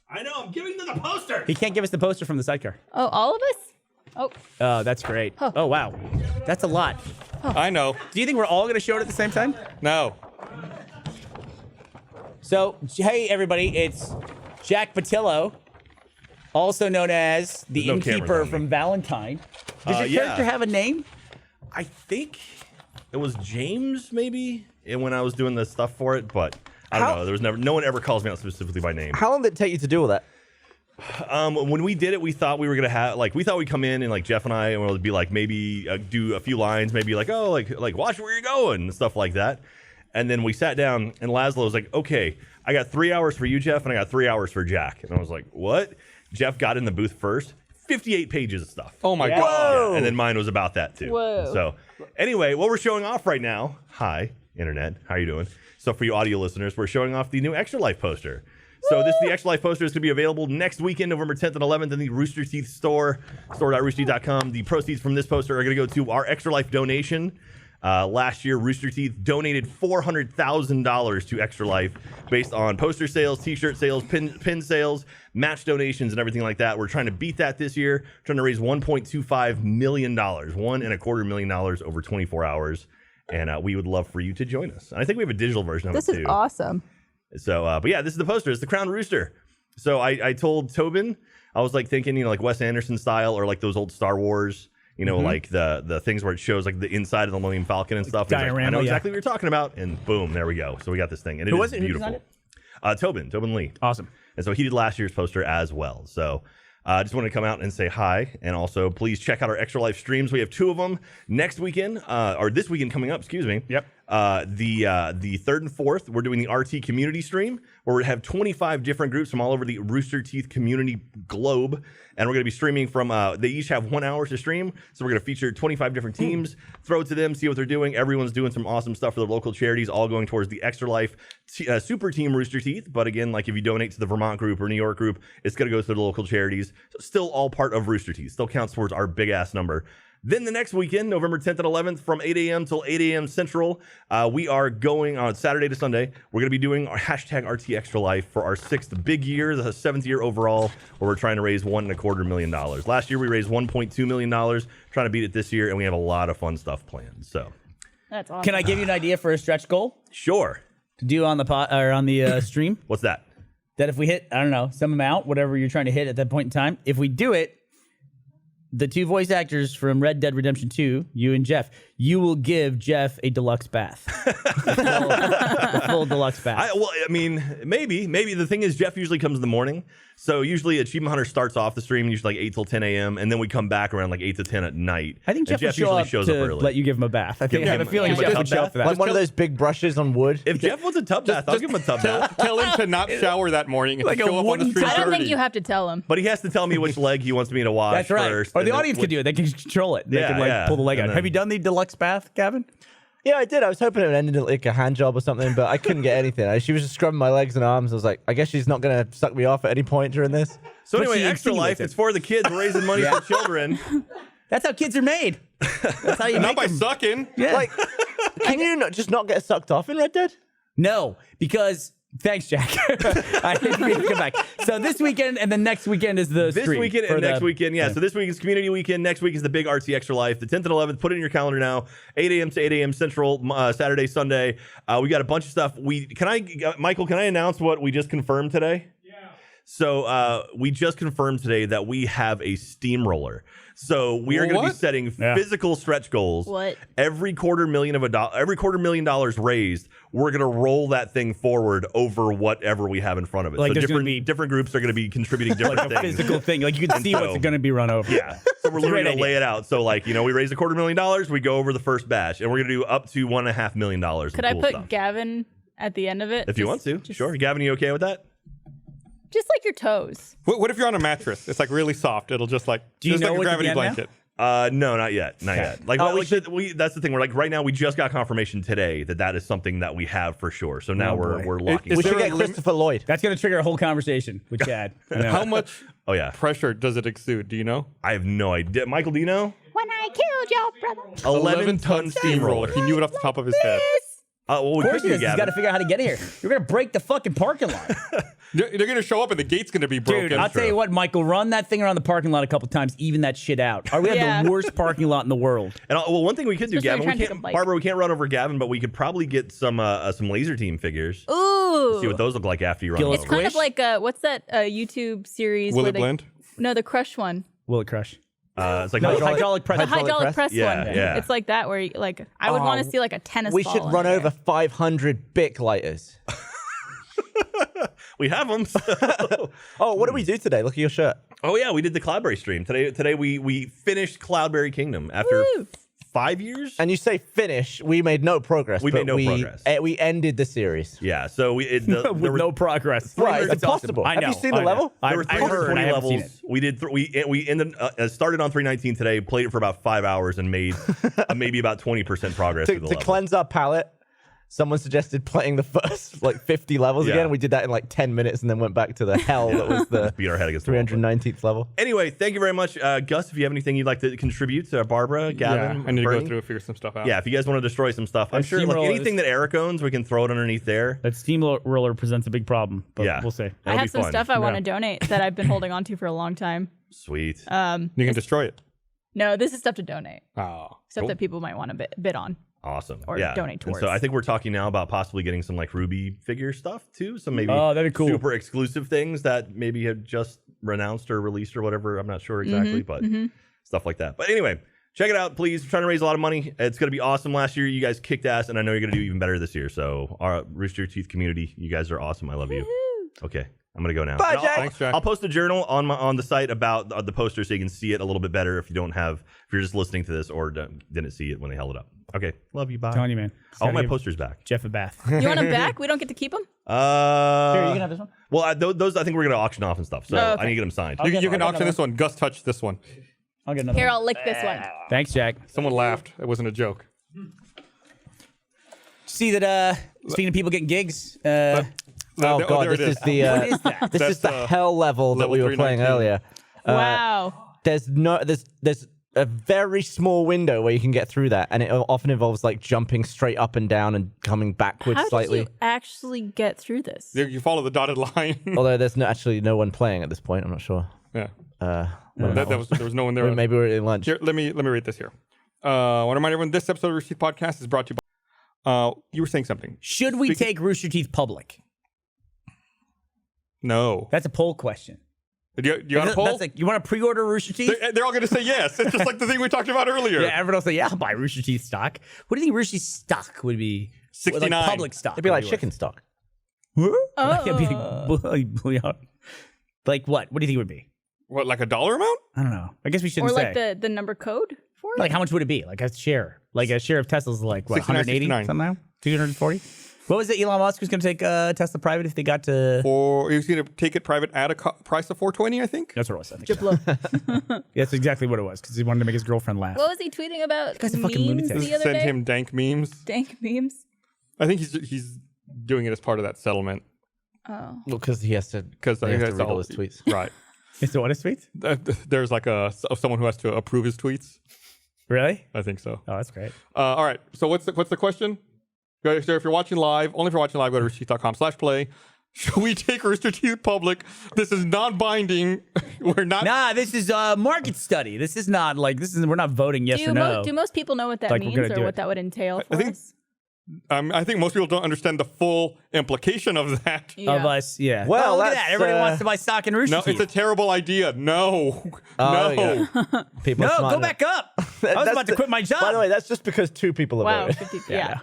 I know, I'm giving them the poster. He can't give us the poster from the sidecar. Oh, all of us? Oh, Oh, that's great. Oh, wow. That's a lot. I know. Do you think we're all going to show it at the same time? No. So, hey, everybody, it's Jack Patillo, also known as the There's no cameras innkeeper on me. from Valentine. Does your yeah. character have a name? I think it was James, maybe, and when I was doing the stuff for it, but I don't How- know. There was no one ever calls me out specifically by name. How long did it take you to do all that? When we did it, we thought we were gonna have we thought we'd come in and like Jeff and I, and we'll be like maybe do a few lines, maybe like like watch where you're going and stuff like that. And then we sat down, and Laszlo was like, "Okay, I got 3 hours for you, Jeff, and I got 3 hours for Jack." And I was like, "What?" Jeff got in the booth first. 58 pages of stuff. Oh, my Yeah. God. Yeah, and then mine was about that too. Whoa. So anyway, what we're showing off right now. Hi, internet. How you doing? So for you audio listeners, we're showing off the new Extra Life poster. So the Extra Life poster is going to be available next weekend, November 10th and 11th in the Rooster Teeth store, store.roosterteeth.com. The proceeds from this poster are going to go to our Extra Life donation. Last year, Rooster Teeth donated $400,000 to Extra Life based on poster sales, t-shirt sales, pin sales, match donations, and everything like that. We're trying to beat that this year, trying to raise $1.25 million, $1.25 million over 24 hours. And we would love for you to join us. And I think we have a digital version of this it is too. awesome. So, but yeah, this is the poster. It's the Crown Rooster. So I told Tobin, I was like thinking, like Wes Anderson style or like those old Star Wars, like the things where it shows like the inside of the Millennium Falcon and stuff. And he's like, I Diorama, know yeah. exactly what you're talking about. And boom, there we go. So we got this thing. And Who it was is it? Who beautiful. designed Tobin Lee. Awesome. And so he did last year's poster as well. So I just wanted to come out and say hi. And also, please check out our Extra Life streams. We have 2 of them next weekend, or this weekend coming up, excuse me. Yep. The 3rd and 4th, we're doing the RT community stream where we have 25 different groups from all over the Rooster Teeth community globe. And we're going to be streaming from, they each have 1 hour to stream. So we're going to feature 25 different teams, throw it to them, see what they're doing. Everyone's doing some awesome stuff for their local charities, all going towards the Extra Life Super Team Rooster Teeth. But again, like if you donate to the Vermont group or New York group, it's going to go to the local charities. So still all part of Rooster Teeth, still counts towards our big ass number. Then the next weekend, November 10th and 11th, from 8 a.m. till 8 a.m. Central, we are going on Saturday to Sunday. We're going to be doing our hashtag RT Extra Life for our 6th big year, the 7th year overall, where we're trying to raise $1.25 million. Last year, we raised $1.2 million, trying to beat it this year, and we have a lot of fun stuff planned. So, That's awesome. Can I give you an idea for a stretch goal sure. to do on the stream? What's that? that if we hit, I don't know, some amount, whatever you're trying to hit at that point in time, if we do it, the 2 voice actors from Red Dead Redemption 2, you and Jeff, you will give Jeff a deluxe bath. the full deluxe bath. I mean, maybe. The thing is, Jeff usually comes in the morning. So usually Achievement Hunter starts off the stream usually like 8 till 10 a.m. and then we come back around like 8 to 10 at night. I think And Jeff usually would shows show up up to early. let you give him a bath. I have a feeling him a Jeff tub would show up bath? for that. Like one of those big brushes on wood. If Jeff wants a tub bath, I'll give him a tub bath. Tell him to not shower that morning and Like to a show up on the wooden street I don't think dirty. you have to tell him. But he has to tell me which leg he wants me to wash That's right. first. Or the and then audience could do it. They can control it. They Yeah, can like yeah. pull the leg And out. then- Have you done the deluxe bath, Gavin? Yeah, I did. I was hoping it would end in like a hand job or something, but I couldn't get anything. She was just scrubbing my legs and arms. I was like, I guess she's not going to suck me off at any point during this. So But anyway, she Extra Life, insinuates it. it's for the kids. We're raising money for children. That's how kids are made. That's how you Not make by them. sucking. Yeah. Like, can you just not get sucked off in Red Dead? No, because thanks, Jack. I didn't mean to come back. So this weekend and the next weekend is the This stream weekend for and next the- weekend, yeah. So this week is Community Weekend. Next week is the big RT Extra Life. The 10th and 11th, put it in your calendar now. 8 a.m. to 8 a.m. Central, Saturday, Sunday. We got a bunch of stuff. Michael, can I announce what we just confirmed today? So we just confirmed today that we have a steamroller. So we are going to be What? setting physical stretch goals. What? Every $250,000 raised, we're going to roll that thing forward over whatever we have in front of it. Like so there's gonna different groups are going to be contributing different a things. physical thing. Like you can see so- what's going to be run over. Yeah. So we're It's a literally great going to lay it out. So like, we raised $250,000, we go over the first batch, and we're going to do up to $1.5 million. Could I put Gavin at the end of it? If you want to, sure. Gavin, you okay with that? Just like your toes. What if you're on a mattress? It's like really soft. It'll just like Do you just know like a what's at gravity the end now? blanket. No, not yet. Not yet. Like, that's the thing. We're like right now. We just got confirmation today that is something that we have for sure. So now boy. we're locking. Is We it. should there a get limit? Christopher Lloyd. That's going to trigger a whole conversation with Chad. I know. How much Oh yeah. pressure does it exude? Do you know? I have no idea. Michael, do you know? When I killed your brother. 11-ton steamroller. He knew it off the top of his head. Well, we Of could course he do does. He's got Gavin. to figure out how to get here. You're going to break the fucking parking lot. They're going to show up and the gate's going to be broken. Dude, I'll tell you what, Michael, run that thing around the parking lot a couple times, even that shit out. We have Yeah. the worst parking lot in the world. And one thing we could do, Especially Gavin, when we you're trying to can't, take a bike. Barbara, we can't run over Gavin, but we could probably get some laser team figures. Ooh. See what those look like after you run. Gillis over. It's kind of Squish? like what's that YouTube series? Will where it they, blend? No, the Crush one. Will it crush? It's like No, hydraulic press. The Hydraulic hydraulic press? press Yeah, one. yeah. It's like that where you, like I would want to see like a tennis We ball should in run the air. over 500 Bic lighters. we have them. Oh, what did we do today? Look at your shirt. Oh yeah, we did the Cloudberry stream today. We finished Cloudberry Kingdom after Woo! 5 years. And you say finish. We made no progress. We but made no progress. We ended the series. Yeah, so With no progress. Right, it's It's awesome. impossible. I Have you know, seen the I know. level? there were I heard. I 320 haven't seen levels. it. We did. We ended started on 319 today. Played it for about 5 hours and made maybe about 20% progress through the To level. cleanse our palate, someone suggested playing the first like 50 levels Yeah. again. We did that in like 10 minutes and then went back to the hell that was the Beat our head against the wall. 319th level. Anyway, thank you very much, Gus. If you have anything you'd like to contribute to Barbara, Gavin, I need to Bernie. go through and figure some stuff out. Yeah, if you guys want to destroy some stuff, I'm That sure like steamroller anything that Eric owns, we can throw it underneath there. That steamroller presents a big problem, but Yeah. we'll see. I That'll have be some fun. stuff I want Yeah. to donate that I've been holding on to for a long time. Sweet. You can destroy it. No, this is stuff to donate. Oh. Stuff Cool. that people might want to bid on. Awesome. or yeah. donate And towards. so I think we're talking now about possibly getting some like Ruby figure stuff too. Some maybe Oh, that'd be cool. super exclusive things that maybe have just renounced or released or whatever. I'm not sure exactly, but stuff like that. But anyway, check it out, please. We're trying to raise a lot of money. It's going to be awesome. Last year, you guys kicked ass, and I know you're going to do even better this year. So our Rooster Teeth community, you guys are awesome. I love you. Okay. I'm gonna go now. Bye, And Jack. Thanks, Jack. I'll post a journal on the site about the poster so you can see it a little bit better if you're just listening to this or didn't see it when they held it up. Okay, love you. Bye. Telling you, man. I want my Gotta give posters back. Jeff a bath. You want them back? We don't get to keep them? Here, you can have this one. Well, those I think we're gonna auction off and stuff. So Oh, okay. I need to get them signed. You, get- you can I'll get auction another this one. Gus touched this one. I'll get another Here, one. I'll lick this one. Thanks, Jack. Someone laughed. It wasn't a joke. See that, speaking of people getting gigs, Oh there- god, there it this is is. the what is that? this is That's, the hell level that level we were playing 319. earlier. Wow. There's a very small window where you can get through that, and it often involves like jumping straight up and down and coming backwards How slightly. did you actually get through this? You follow the dotted line. Although there's actually no one playing at this point. I'm not sure. Yeah. There There was no one there. Maybe we're in lunch. Here, let me read this here. I want to remind everyone this episode of Rooster Teeth Podcast is brought to you by. You were saying something. Should we take Rooster Teeth public? No. That's a poll question. Do you want a poll? That's like, you want to pre-order Rooster Teeth? They're all going to say yes. It's just like the thing we talked about earlier. Yeah, everyone will say, yeah, I'll buy Rooster Teeth stock. What do you think Rooster Teeth stock would be? 69. Like public stock. It'd be like would chicken stock. worth? Oh. It'd be like what? What do you think it would be? What, like a dollar amount? I don't know. I guess we shouldn't Or like say. the number code for it? Like how much would it be? Like a share? Like a share of Tesla's like what? 69, 180 69. somehow? 240? What was it? Elon Musk was going to take Tesla private if they got to. Or he was going to take it private at a price of $420, I think. That's what it was. I think so. That's exactly what it was because he wanted to make his girlfriend laugh. What was he tweeting about? guy's a fucking memes lunatic. the other Send day? him dank memes. Dank memes. I think he's doing it as part of that settlement. Oh. Well, because he has to. Because I They think have to that's read all all his tweets. Right. Is it what is tweets? There's like someone who has to approve his tweets. Really? I think so. Oh, that's great. All right. So what's the question? So if you're watching live, only if you're watching live, go to roosterteeth.com/play. Should we take Rooster Teeth public? This is non-binding. We're not. Nah, this is a market study. This is not like we're not voting yes or no. Do most people know what that Like, we're means gonna or do what it. that would entail for think- us? I think most people don't understand the full implication of that. Yeah. Of us, yeah. Well, oh, look at that's, that. Everybody wants to buy stock in Rooster No, Teeth. it's a terrible idea. No. Oh, no. yeah. People are No, smart go enough. back up. I was That's about to quit my job. By the way, that's just because 2 people are Wow. voting. 50, yeah.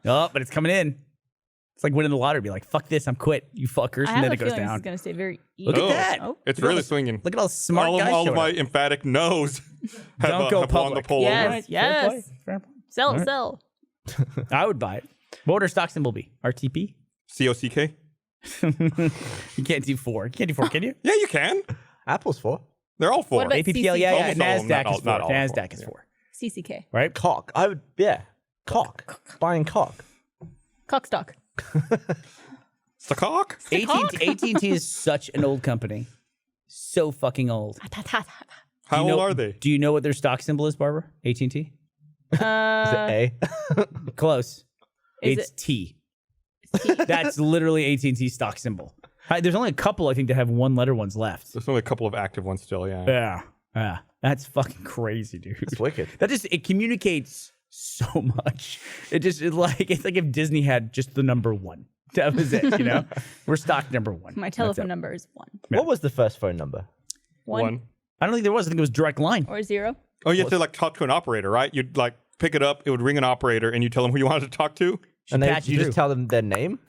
Oh, but it's coming in. It's like winning the lottery. Be like, fuck this, I'm quit, you fuckers, I and have then a it goes feeling this down. is going to stay very easy. Look at Oh, that. Oh. It's really swinging. Look at all the smart all guys of showing my up. emphatic no's have, Don't go have won the public. poll. Yes. over. Right, yes. fair play, fair play. Sell, All right. sell. I would buy it. What would our stock symbol be? RTP? COCK? You can't do 4. You can't do 4, can you? Yeah, you can. Apple's 4. They're all 4. What about APPL, yeah, Almost all of them, NASDAQ not is 4. all of them. NASDAQ is 4. CCK. Right? Cock. I would. Yeah. Cock. Buying cock. Cockstock. It's the cock. AT&T is such an old company. So fucking old. How Do you old know- are they? Do you know what their stock symbol is, Barbara? AT&T? Is it A? Close. Is It's T. That's literally AT&T stock symbol. There's only a couple, I think, that have 1-letter ones left. There's only a couple of active ones still, yeah. Yeah. Yeah. That's fucking crazy, dude. It's wicked. That just, it communicates so much. It's like if Disney had just the number 1. That was it, you know? We're stock number 1. My That's telephone it. number is 1. What was the first phone number? One I don't think there was. I think it was direct line. or 0. Oh, you have to like talk to an operator, right? You'd like pick it up, it would ring an operator, and you tell them who you wanted to talk to. And they, patch you you just through. tell them their name?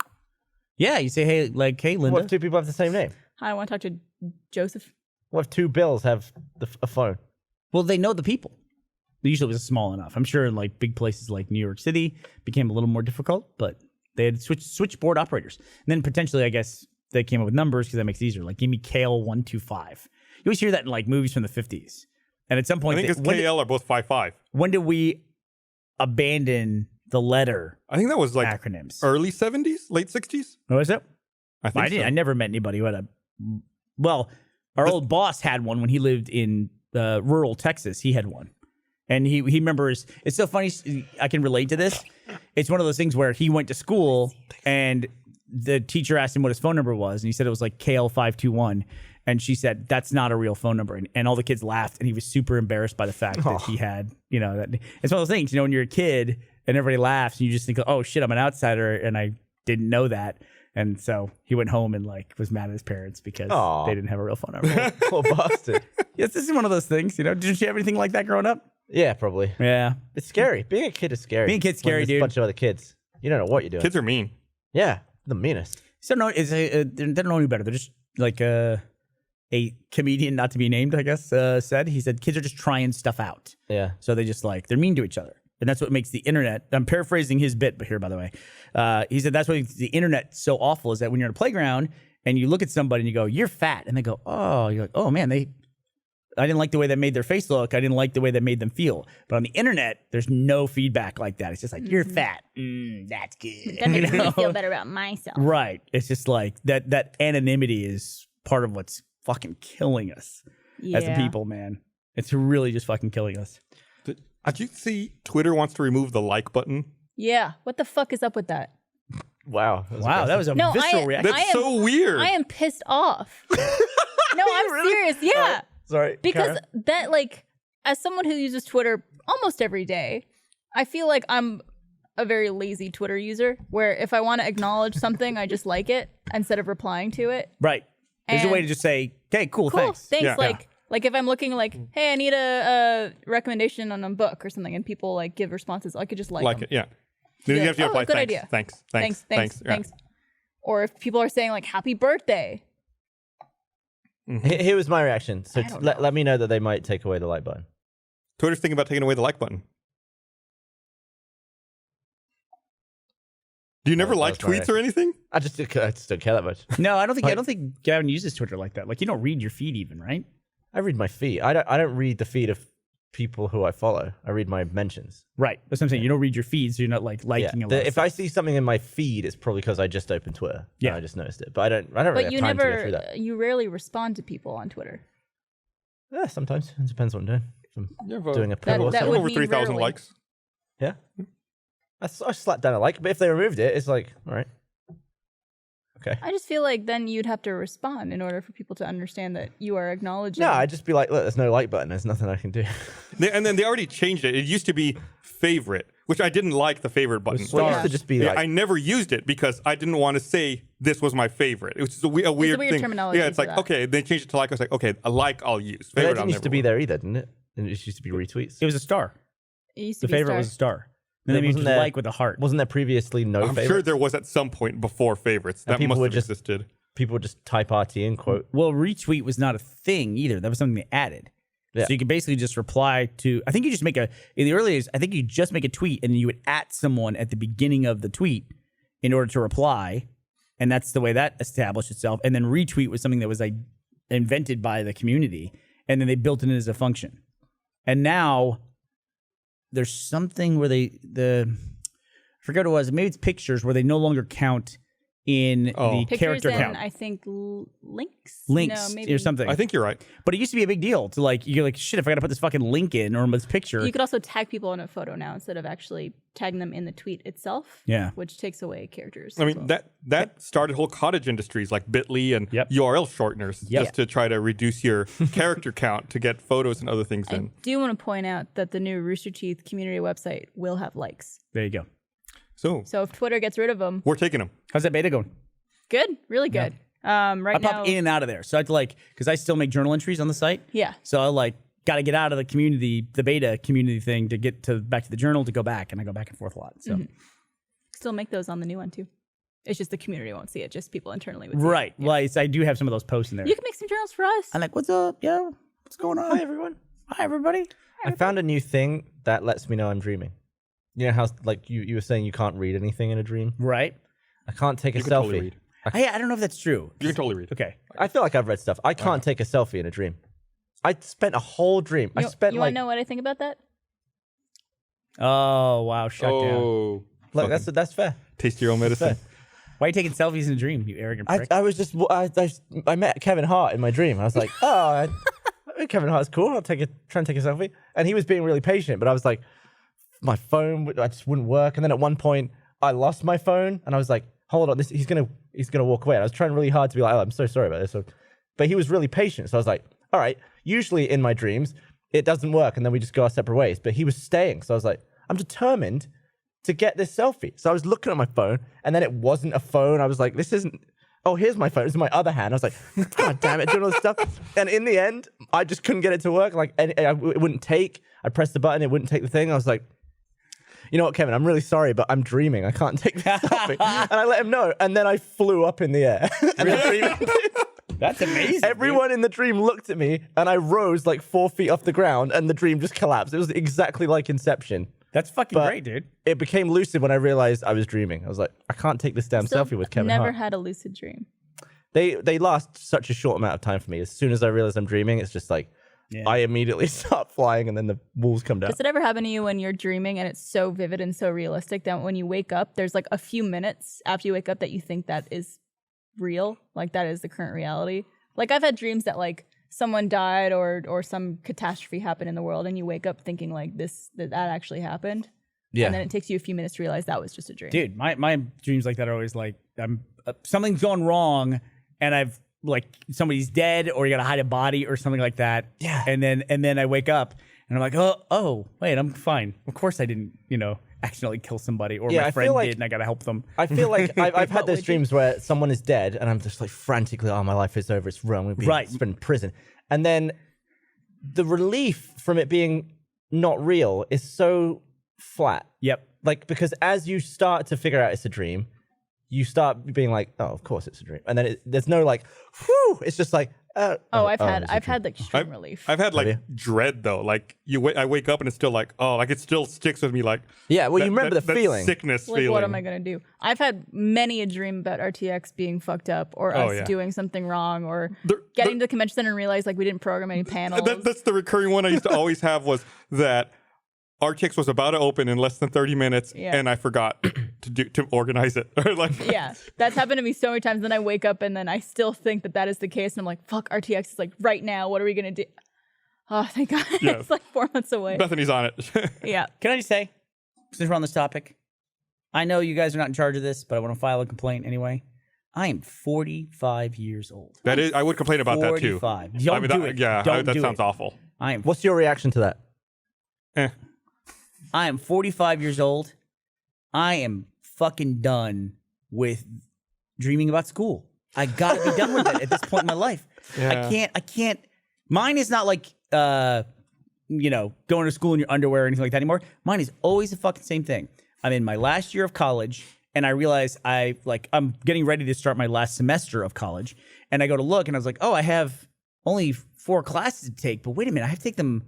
Yeah, you say, hey, Linda. What if 2 people have the same name? Hi, I want to talk to Joseph. What if 2 Bills have a phone? Well, they know the people. Usually it was small enough. I'm sure in like big places like New York City became a little more difficult, but they had switchboard operators. And then potentially, I guess, they came up with numbers because that makes it easier. Like, give me KL 125. You always hear that in like movies from the 50s. And at some I point, think it's KL are both 5-5. when did we abandon the letter I think that was like acronyms? early 70s, late 60s. What was it? I think I didn't. so. I never met anybody who had a. Well, our old boss had one when he lived in rural Texas. He had one, and he remembers. It's so funny. I can relate to this. It's one of those things where he went to school and the teacher asked him what his phone number was, and he said it was like KL521. And she said, that's not a real phone number. And all the kids laughed, and he was super embarrassed by the fact that he had, you know, that it's one of those things, you know, when you're a kid and everybody laughs and you just think, oh shit, I'm an outsider and I didn't know that. And so he went home and like was mad at his parents because Aw. they didn't have a real phone number. Poor bastard. Yes, this is one of those things, you know. Didn't you have anything like that growing up? Yeah, probably. Yeah. It's scary. Being a kid is scary. Being a kid's When scary, there's dude. A bunch of other kids. You don't know what you're doing. Kids are mean. Yeah, the meanest. So no, they don't know any better. They're just like a comedian, not to be named, I guess, said. He said kids are just trying stuff out. Yeah. So they just like, they're mean to each other. And that's what makes the internet, I'm paraphrasing his bit here, by the way. He said that's what makes the internet so awful is that when you're on a playground and you look at somebody and you go, you're fat. And they go, oh, you're like, oh man, I didn't like the way that made their face look. I didn't like the way that made them feel. But on the internet, there's no feedback like that. It's just like, you're fat. That's good. That makes You me know? feel better about myself. Right. It's just like that anonymity is part of what's fucking killing us as a people, man. It's really just fucking killing us. Did you see Twitter wants to remove the like button? Yeah. What the fuck is up with that? Wow. Wow, that was a No, visceral reaction. That's so weird. I am pissed off. No, I'm serious. Yeah. Sorry. Because Kara. that, like, as someone who uses Twitter almost every day, I feel like I'm a very lazy Twitter user where if I want to acknowledge something, I just like it instead of replying to it. Right. There's a way And- to just say, "Okay, cool, Cool, thanks." thanks. Yeah. Like if I'm looking like, hey, I need a recommendation on a book or something, and people like give responses, I could just like them. it. Yeah. Then you have to oh, reply, good thanks, idea. thanks. Thanks. Yeah. Or if people are saying like happy birthday, Here was my reaction. So don't let me know that they might take away the like button. Twitter's thinking about taking away the like button. Do you never that like was my tweets or anything? I just don't care that much. No, I don't think Gavin uses Twitter like that. Like you don't read your feed even, right? I read my feed. I don't read the feed of people who I follow. I read my mentions. Right. That's what I'm saying. You don't read your feed, so you're not like liking a lot. If I see something in my feed, it's probably because I just opened Twitter. Yeah. And I just noticed it. But I don't really but have you time to go through never, that. you rarely respond to people on Twitter. Yeah, sometimes. It depends what I'm doing. If I'm You have doing a That- poll or that something. would over mean 3,000 rarely. likes. Yeah. I slapped down a like, but if they removed it, it's like, all right. Okay. I just feel like then you'd have to respond in order for people to understand that you are acknowledging. No, I'd just be like, look, there's no like button. There's nothing I can do. And then they already changed it. It used to be favorite, which I didn't like the favorite button. Well, it used to just be Yeah, like, I never used it because I didn't want to say this was my favorite. It was just a weird weird thing. terminology Yeah, it's for like, that. okay, they changed it to like. I was like, okay, a like I'll use. but it Favorite I'll didn't used never to be will. there either, didn't it? And it just used to be retweets. It was a star. It used The to be favorite star. was a star. And then you Wasn't just there- like with a heart. Wasn't there previously no I'm favorites? sure there was at some point before favorites. And That people must would have just- existed. People would just type RT in quote. Well, retweet was not a thing either. That was something they added. Yeah. So you could basically just reply to, I think you just make in the early days, I think you just make a tweet and then you would at someone at the beginning of the tweet in order to reply. And that's the way that established itself. And then retweet was something that was like invented by the community. And then they built it in as a function. And now there's something where I forget what it was, maybe it's pictures where they no longer count in the Pictures character and count. I think links. Links No, maybe. or something. I think you're right. But it used to be a big deal to like, you're like, shit, if I got to put this fucking link in or this picture. You could also tag people in a photo now instead of actually tagging them in the tweet itself. Yeah. Which takes away characters. I as mean, well. that started whole cottage industries like Bitly and Yep. URL shorteners Yep. just to try to reduce your character count to get photos and other things I in. do want to point out that the new Rooster Teeth community website will have likes. There you go. So So if Twitter gets rid of them, we're taking them. How's that beta going? good, really good. Right I now, pop in and out of there. So I have to like, because I still make journal entries on the site. yeah. So I like, got to get out of the community, the beta community thing to get to back to the journal to go back. And I go back and forth a lot. So, Still make those on the new one too. It's just the community won't see it, just people internally would see right. it. Yeah. Well, I do have some of those posts in there. You can make some journals for us. I'm like, what's up? Yeah. What's going on? Hi everyone. Hi, everybody. I found a new thing that lets me know I'm dreaming. You know how like you were saying you can't read anything in a dream? Right. I can't take a You can selfie. totally read. I don't know if that's true. You can totally read. Okay. I feel like I've read stuff. I can't take a selfie in a dream. I spent a whole dream. I spent you want like to know what I think about that? Oh, wow. Shut down. Oh, look, that's fair. taste your own medicine. Why are you taking selfies in a dream, you arrogant prick? I was just I met Kevin Hart in my dream. I was like, Kevin Hart's cool. I'll try and take a selfie. And he was being really patient, but I was like, my phone, I just wouldn't work. And then at one point, I lost my phone, and I was like, hold on, he's gonna walk away. And I was trying really hard to be like, oh, I'm so sorry about this. But he was really patient, so I was like, all right. Usually in my dreams, it doesn't work, and then we just go our separate ways. But he was staying, so I was like, I'm determined to get this selfie. So I was looking at my phone, and then it wasn't a phone. I was like, this isn't. Oh, here's my phone. This is my other hand. I was like, God damn it, doing all this stuff. And in the end, I just couldn't get it to work. Like, it wouldn't take. I pressed the button, it wouldn't take the thing. I was like, you know what, Kevin, I'm really sorry, but I'm dreaming. I can't take this selfie. And I let him know. And then I flew up in the air. And the dream That's amazing. everyone in the dream looked at me, and I rose like 4 feet off the ground, and the dream just collapsed. It was exactly like Inception. That's fucking But great, dude. It became lucid when I realized I was dreaming. I was like, I can't take this damn Still selfie with Kevin Never Hart. had a lucid dream. They last such a short amount of time for me. As soon as I realize I'm dreaming, it's just like I immediately start flying, and then the walls come down. Does it ever happen to you when you're dreaming and it's so vivid and so realistic that when you wake up, there's like a few minutes after you wake up that you think that is real? Like that is the current reality? Like I've had dreams that like someone died or some catastrophe happened in the world, and you wake up thinking like that actually happened. Yeah. And then it takes you a few minutes to realize that was just a dream. Dude, my dreams like that are always like, something's gone wrong, and I've like somebody's dead, or you gotta hide a body or something like that. Yeah. And then I wake up and I'm like, oh wait, I'm fine. Of course I didn't, accidentally kill somebody, or Yeah, my I friend feel like- did and I gotta help them. I feel like I've had What those would you- dreams where someone is dead and I'm just like frantically, oh, my life is over. It's wrong. Right. It's been in prison. And then the relief from it being not real is so flat. Yep. Like, because as you start to figure out it's a dream, you start being like, oh, of course it's a dream. And then there's no like, whew. It's just like, I've had it's a I've dream. had like extreme relief. I've had like you? dread though. Like I wake up and it's still like, oh, like it still sticks with me. Like Yeah, well, you remember the that feeling. sickness like, feeling. what am I gonna do? I've had many a dream about RTX being fucked up, or Oh, us yeah. doing something wrong, or The- getting to the convention center and realize like we didn't program any panels. That's the recurring one I used to always have was that RTX was about to open in less than 30 minutes, Yeah. and I forgot to organize it. Or like, Yeah, that's happened to me so many times. Then I wake up and then I still think that is the case, and I'm like, "Fuck, RTX is like right now. What are we gonna do?" Oh, thank God, Yeah. it's like 4 months away. Bethany's on it. Yeah, Can I just say, since we're on this topic, I know you guys are not in charge of this, but I want to file a complaint anyway. I am 45 years old. That is, I would complain about that too. 45. Don't I mean, do that, it. yeah, Don't that do sounds it. awful. I am What's your reaction to that? I am 45 years old. I am fucking done with dreaming about school. I gotta be done with it at this point in my life. Yeah. I can't. Mine is not like, going to school in your underwear or anything like that anymore. Mine is always the fucking same thing. I'm in my last year of college and I realize I'm getting ready to start my last semester of college. And I go to look and I was like, oh, I have only 4 classes to take, but wait a minute, I have to take them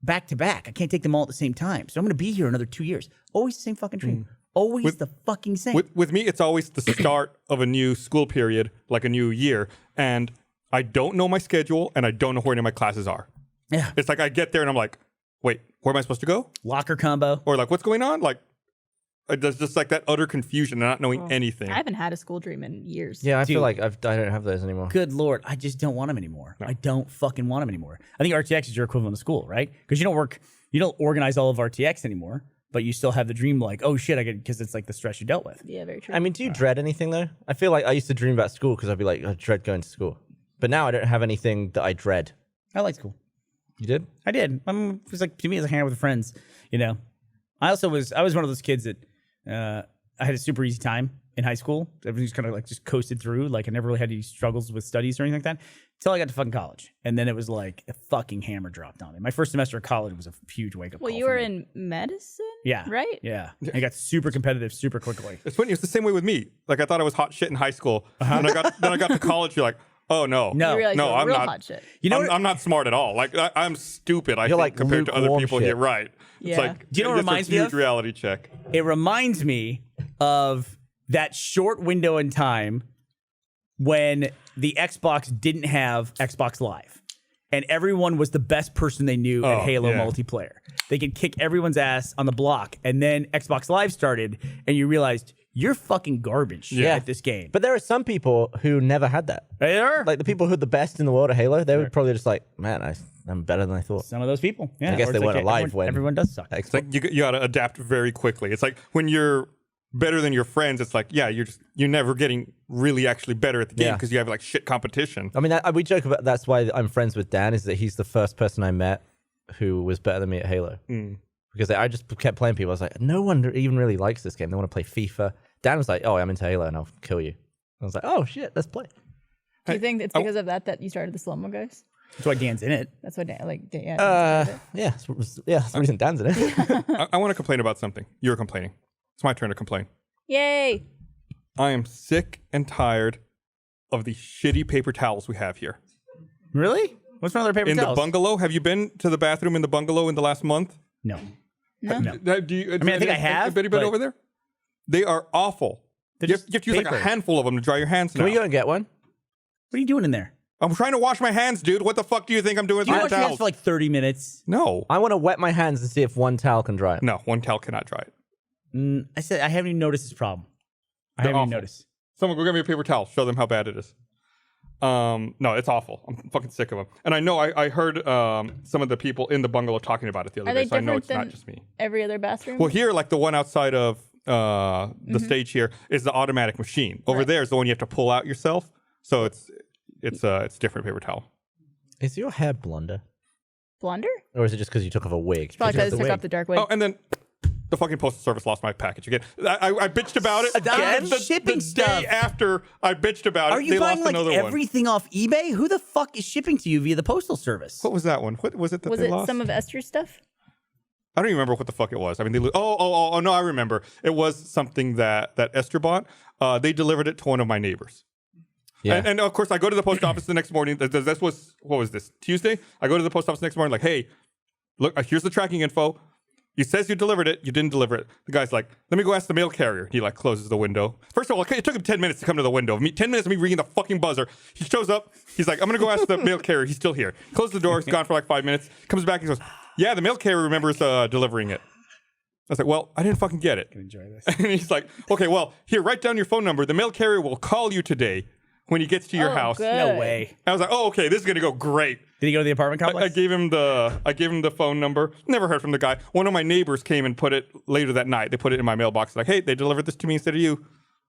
back to back. I can't take them all at the same time. So I'm going to be here another 2 years. Always the same fucking dream. Always the fucking same. With me, it's always the start of a new school period, like a new year, and I don't know my schedule and I don't know where any of my classes are. Yeah. It's like I get there and I'm like, wait, where am I supposed to go? Locker combo. Or like, what's going on? Like, there's just like that utter confusion and not knowing anything. I haven't had a school dream in years. Yeah, I Dude. feel like I don't have those anymore. Good Lord, I just don't want them anymore. I don't fucking want them anymore. I think RTX is your equivalent of school, right? Because you don't organize all of RTX anymore, but you still have the dream like, oh shit, because it's like the stress you dealt with. Yeah, very true. I mean, do you dread anything though? I feel like I used to dream about school because I'd be like, I dread going to school. But now I don't have anything that I dread. I like school. You did? I did. It was like, to me, it was a hang out with friends, I was one of those kids that I had a super easy time in high school. Everything just kind of like just coasted through. Like I never really had any struggles with studies or anything like that until I got to fucking college. And then it was like a fucking hammer dropped on me. My first semester of college was a huge wake up well, call. you for were me. in medicine, Yeah. right? Yeah. I got super competitive super quickly. It's funny. It's the same way with me. Like I thought I was hot shit in high school. Then I got to college. You're like, oh no, No. You realize no, you're I'm real not. hot shit. You know I'm not smart at all. Like I'm stupid. I You're think like compared to other lukewarm people shit. here. Right. Yeah. It's like, Do you know what just a reminds me huge of? reality check. It reminds me of that short window in time when the Xbox didn't have Xbox Live and everyone was the best person they knew at Oh, Halo yeah. multiplayer. They could kick everyone's ass on the block. And then Xbox Live started and you realized you're fucking garbage at this game. But there are some people who never had that. there Like the people who are the best in the world at Halo, they were probably just like, man, I'm better than I thought. some of those people. Yeah. I guess Or they it's weren't like alive when everyone does suck. It's like you got to adapt very quickly. It's like when you're better than your friends, it's like, yeah, you're never getting really actually better at the game Yeah. because you have like shit competition. I mean, we joke about that's why I'm friends with Dan, is that he's the first person I met who was better than me at Halo. Because I just kept playing people. I was like, no one even really likes this game. They want to play FIFA. Dan was like, oh, I'm into Halo and I'll kill you. I was like, oh shit, let's play. Do you think it's because of that you started the Slow Mo Guys? That's why Dan's in it. That's why Dan, yeah. Yeah, that's the reason Dan's in it. I want to complain about something. You're complaining. It's my turn to complain. Yay! I am sick and tired of the shitty paper towels we have here. Really? What's one of their paper In towels? the bungalow, have you been to the bathroom in the bungalow in the last month? No. Do you, I have Anybody been but- over there? They are awful. They're You have, just you have to use like paper. a handful of them to dry your hands Can now. we go and get one? What are you doing in there? I'm trying to wash my hands, dude. What the fuck do you think I'm doing with You my wash your hands towels? for like 30 minutes. No. I want to wet my hands and see if one towel can dry it. No, one towel cannot dry it. I said I haven't even noticed this problem. I They're haven't even awful. noticed. Someone go get me a paper towel. Show them how bad it is. No, it's awful. I'm fucking sick of them. And I know I heard some of the people in the bungalow talking about it the other Are they day, so I know different it's not than just me. every other bathroom? Well, here, like the one outside of the stage here is the automatic machine. Over Right. there is the one you have to pull out yourself. So it's different paper towel. Is your hair blonder? Blonder? Or is it just because you took off a wig? Probably because the I took wig. off the dark wig. Oh, and then the fucking postal service lost my package again. I bitched about it. Again? The Shipping day stuff. after I bitched about Are it, you they buying lost like another one. everything off eBay? Who the fuck is shipping to you via the postal service? What was that one? What was it that Was they it lost? some of Esther's stuff? I don't even remember what the fuck it was. I mean, oh, no, I remember. It was something that Esther bought. They delivered it to one of my neighbors. Yeah. And of course, I go to the post office the next morning. This was, what was this, Tuesday? I go to the post office the next morning like, hey, look, here's the tracking info. He says you delivered it. You didn't deliver it. The guy's like, let me go ask the mail carrier. He like closes the window. First of all, it took him 10 minutes to come to the window. 10 minutes of me ringing the fucking buzzer. He shows up. He's like, I'm going to go ask the mail carrier. He's still here. Closes the door. He's gone for like 5 minutes. Comes back. He goes, yeah, the mail carrier remembers delivering it. I was like, well, I didn't fucking get it. Enjoy this. And he's like, okay, well, here, write down your phone number. The mail carrier will call you today when he gets to your house. good. No way. I was like, oh, okay, this is gonna go great. Did he go to the apartment I complex? gave him the phone number. Never heard from the guy. One of my neighbors came and put it later that night. They put it in my mailbox. Like, hey, they delivered this to me instead of you.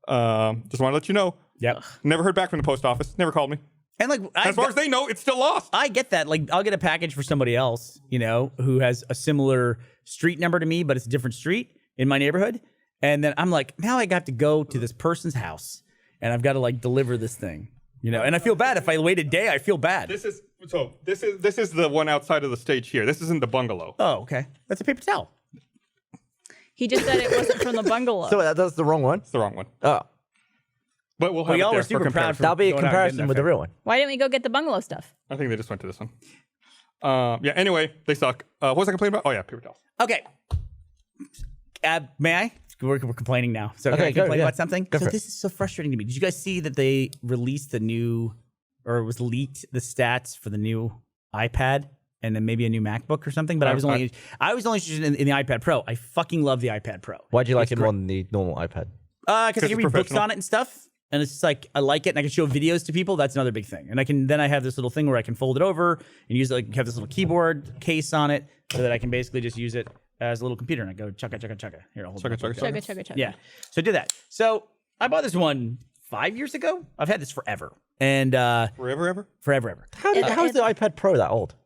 Just want to let you know. Yep. Never heard back from the post office. Never called me. And like, As far as they know, it's still lost. I get that. Like, I'll get a package for somebody else, who has a similar street number to me, but it's a different street in my neighborhood. And then I'm like, now I got to go to this person's house and I've got to like deliver this thing, and I feel bad. If I wait a day, I feel bad. This is the one outside of the stage here. This isn't the bungalow. Oh, okay. That's a paper towel. He just said it wasn't from the bungalow. So that's the wrong one. It's the wrong one. Oh, But we'll have y'all it there were super for proud comparison. for- that'll be a Going out and comparison getting with the that real one. Why didn't we go get the bungalow stuff? I think they just went to this one. Yeah, anyway, they suck. What was I complaining about? Oh, yeah, paper towels. Okay. May I? We're complaining now. So can Okay, I go, complain yeah. about something? Go So for it. this is so frustrating to me. Did you guys see that they released the new, or it was leaked the stats for the new iPad and then maybe a new MacBook or something? But I was only interested in the iPad Pro. I fucking love the iPad Pro. Why'd you like it more than the normal iPad? Because I can it's read books professional. on it and stuff. And it's just like, I like it and I can show videos to people. That's another big thing. And I have this little thing where I can fold it over and use it, like have this little keyboard case on it so that I can basically just use it as a little computer. And I go chugga, chugga, chugga. Here, I'll hold it. Chugga, chugga, Chugga, chugga, chugga. Yeah. So I did that. So I bought this one 5 years ago. I've had this forever. And Forever, ever? forever. How is the iPad Pro that old?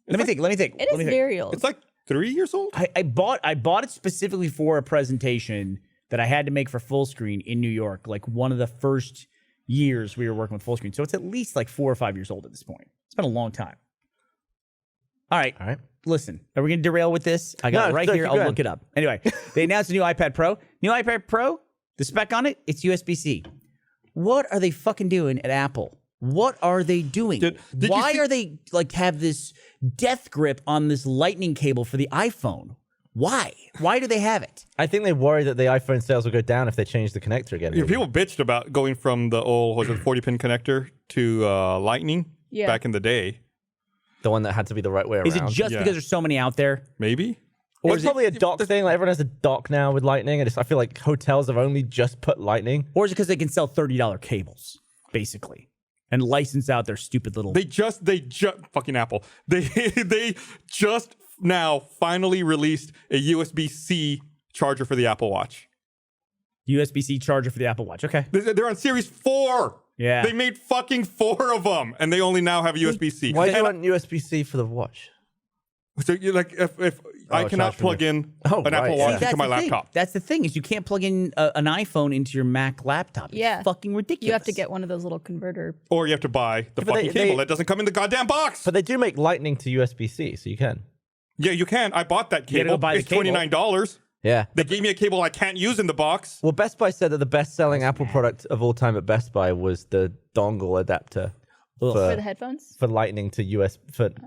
Let me think. It is very old. It's like 3 years old? I bought it specifically for a presentation that I had to make for full screen in New York, like one of the first years we were working with full screen. So it's at least like 4 or 5 years old at this point. It's been a long time. All right. Listen, are we going to derail with this? I got No, it right so here. keep I'll going. look it up. Anyway, they announced a new iPad Pro. New iPad Pro, the spec on it, it's USB-C. What are they fucking doing at Apple? What are they doing? Did you Why see- are they like have this death grip on this lightning cable for the iPhone? Why? Why do they have it? I think they worry that the iPhone sales will go down if they change the connector again. Yeah, people bitched about going from the old 40-pin connector to Lightning back in the day. The one that had to be the right way around. Is it just Yeah. because there's so many out there? Maybe? Or Or it's is it- probably a dock thing. Like everyone has a dock now with Lightning, and I feel like hotels have only just put Lightning. Or is it because they can sell $30 cables, basically, and license out their stupid little... They just fucking Apple. They just now finally released a USB-C charger for the Apple Watch. USB-C charger for the Apple Watch. Okay. They're on Series 4. Yeah. They made fucking 4 of them, and they only now have USB-C. Why do you And want USB-C for the watch? so you like if I charge cannot from plug in Oh, an right, Apple yeah. Watch See, into my the thing. laptop. That's the thing, is you can't plug in an iPhone into your Mac laptop. It's Yeah. fucking ridiculous. You have to get one of those little converter. Or you have to buy the but fucking they- cable that doesn't come in the goddamn box. But they do make Lightning to USB-C, so you can. Yeah, you can. I bought that gotta go cable. buy the It's cable. $29. Yeah. They gave me a cable I can't use in the box. Well, Best Buy said that the best-selling Apple product of all time at Best Buy was the dongle adapter For the headphones? for Lightning to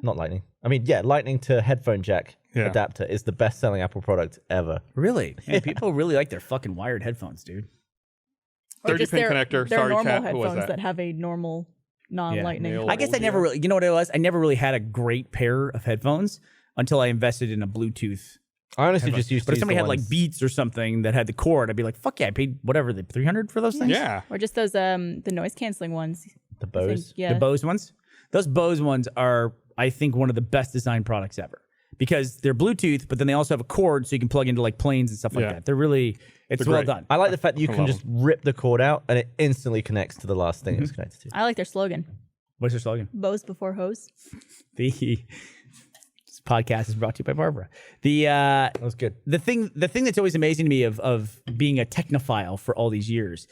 not Lightning. I mean, yeah, Lightning to headphone jack Yeah. adapter is the best-selling Apple product ever. Really? Man, people really like their fucking wired headphones, dude. Or just 30-pin connector. Their Sorry, normal chat. Who was headphones that? that have a normal non-lightning. nail. I guess I never really, you know what it was? I never really had a great pair of headphones until I invested in a Bluetooth. I honestly just used to But if use somebody the had like ones- Beats or something that had the cord, I'd be like, fuck yeah, I paid whatever, the $300 for those things? Yeah. Or just those the noise canceling ones. the I think, Bose. yeah. The Bose ones. Those Bose ones are, I think, one of the best design products ever because they're Bluetooth, but then they also have a cord so you can plug into like planes and stuff like Yeah. that. They're really, it's They're well great. done. I like the fact that you I can love just rip the cord out and it instantly connects to the last thing it's connected to. I like their slogan. What's your slogan? Bose before hose. The podcast is brought to you by Barbara. That was good. The thing that's always amazing to me of being a technophile for all these years,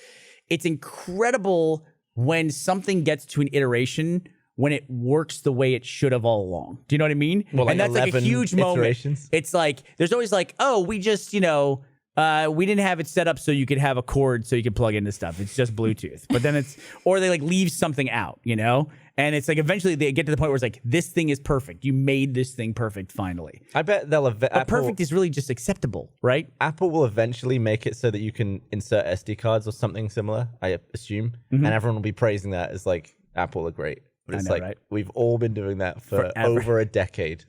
it's incredible when something gets to an iteration when it works the way it should have all along. Do you know what I mean? Well, like and that's like a 11 huge moment. iterations? It's like there's always like, oh, we just, we didn't have it set up so you could have a cord so you could plug into stuff. It's just Bluetooth. But then or they like leave something out, And it's like eventually they get to the point where it's like, this thing is perfect. You made this thing perfect finally. I bet they'll But perfect is really just acceptable, right? Apple will eventually make it so that you can insert SD cards or something similar, I assume. And everyone will be praising that as like, Apple are great. But it's like, we've all been doing that for over a decade.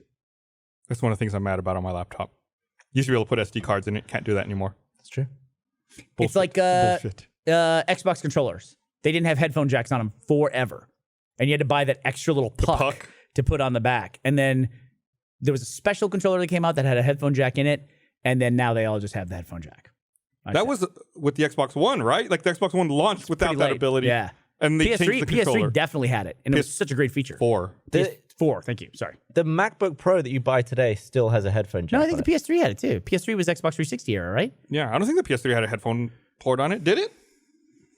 That's one of the things I'm mad about on my laptop. Used to be able to put SD cards in it. Can't do that anymore. That's true. Bullshit. It's like Bullshit. Xbox controllers. They didn't have headphone jacks on them forever. And you had to buy that extra little puck to put on the back. And then there was a special controller that came out that had a headphone jack in it. And then now they all just have the headphone jack. That was with the Xbox One, right? Like the Xbox One launched without that ability. Yeah. And they changed the controller. PS3 definitely had it. And it was such a great feature. 4. PS4, thank you. Sorry. The MacBook Pro that you buy today still has a headphone jack. No, I think the PS3 had it too. PS3 was Xbox 360 era, right? Yeah, I don't think the PS3 had a headphone port on it. Did it?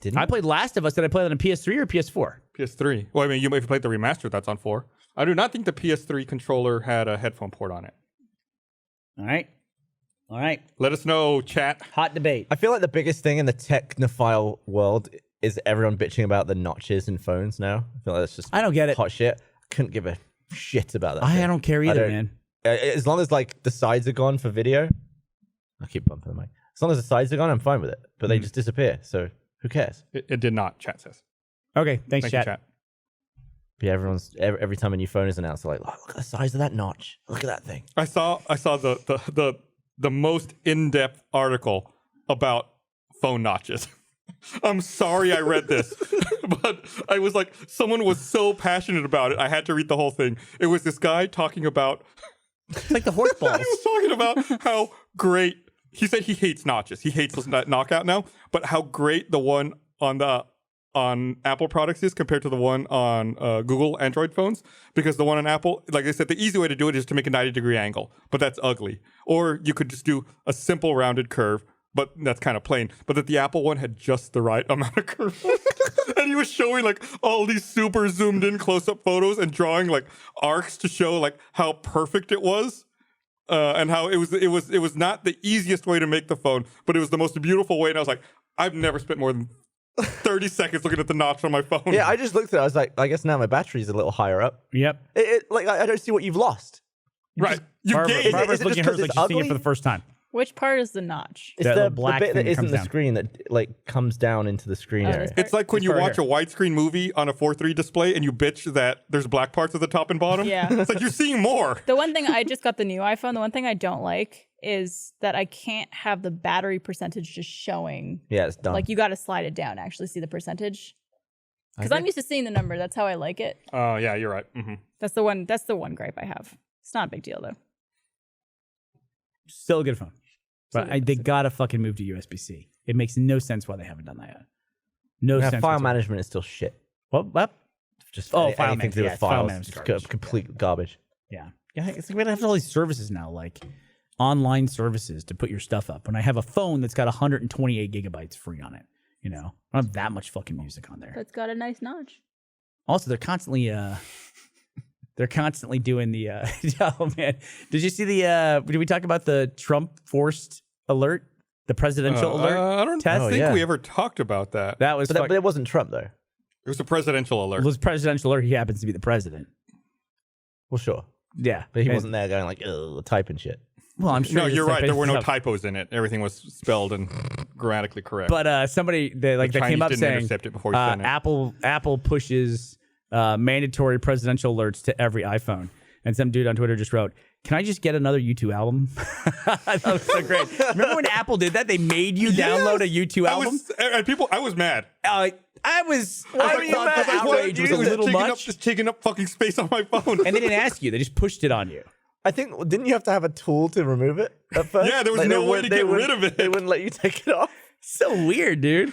Didn't I played Last of Us. Did I play that on PS3 or PS4? PS3. Well, I mean, if you played the remastered, that's on 4. I do not think the PS3 controller had a headphone port on it. All right. Let us know, chat. Hot debate. I feel like the biggest thing in the technophile world is everyone bitching about the notches in phones now. I feel like that's just I don't get it. hot shit. I couldn't give a shit about that. I don't care either, man. As long as like the sides are gone for video, I keep bumping the mic. As long as the sides are gone, I'm fine with it. But they just disappear. So who cares? It did not, chat says. Okay, thanks, Thank chat. you, chat. Yeah, every time a new phone is announced, they're like, oh, look at the size of that notch. Look at that thing. I saw the most in-depth article about phone notches. I'm sorry I read this, but I was like, someone was so passionate about it. I had to read the whole thing. It was this guy talking about. It's like the horse He balls. was talking about how great. He said he hates notches. He hates this knockout now, but how great the one on Apple products is compared to the one on Google Android phones. Because the one on Apple, like I said, the easy way to do it is to make a 90-degree angle, but that's ugly. Or you could just do a simple rounded curve, but that's kind of plain. But that the Apple one had just the right amount of curve. And he was showing like all these super zoomed in close-up photos and drawing like arcs to show like how perfect it was. And how it was not the easiest way to make the phone, but it was the most beautiful way. And I was like, I've never spent more than 30 seconds looking at the notch on my phone. Yeah, I just looked at it. I was like, I guess now my battery's a little higher up. Yep. Like I don't see what you've lost. Right. You Barbara's gained. Is it looking just at her 'cause like it's she's seeing it ugly? for the first time. Which part is the notch? It's That the little black bit thing that that comes isn't the down. screen that like comes down into the screen Oh, area. this part? It's like when you right watch a widescreen movie on a 4:3 display and you bitch that there's black parts at the top and bottom. Yeah. It's like you're seeing more. The one thing I just got the new iPhone. The one thing I don't like is that I can't have the battery percentage just showing. Yeah, it's done. Like you got to slide it down to actually see the percentage. Because I'm used to seeing the number. That's how I like it. Oh, yeah, you're right. Mm-hmm. That's the one gripe I have. It's not a big deal though. Still a good phone. But they gotta fucking move to USB-C. It makes no sense why they haven't done that yet. No Yeah, sense. file whatsoever. management is still shit. What? Just Oh, anything file to do management, with yeah, file files. management's Just garbage. complete garbage. Yeah. It's like we have all these services now, like online services to put your stuff up. When I have a phone that's got 128 gigabytes free on it, I don't have that much fucking music on there. But it's got a nice notch. Also, they're constantly doing the oh man. Did you see did we talk about the Trump forced alert? The presidential alert? I don't test? think yeah. we ever talked about that. That was But it wasn't Trump though. It was a presidential alert. was presidential alert. He happens to be the president. Well, sure, Yeah. but he And- wasn't there going like typing shit. Well, I'm sure No, he you're just, right. There were no basically- typos in it. Everything was spelled and grammatically correct. But somebody that Chinese came up didn't saying intercept it before he sent it. Apple pushes mandatory presidential alerts to every iPhone, and some dude on Twitter just wrote, "Can I just get another U2 album?" I thought it was so great. Remember when Apple did that? They made you download a U2 album. I was mad. I was. Why I were you thought mad? the outrage was a little much, Just taking up fucking space on my phone. and they didn't ask you. They just pushed it on you. I think didn't you have to have a tool to remove it at first? Yeah, there was no way to get rid of it. They wouldn't let you take it off. So weird, dude.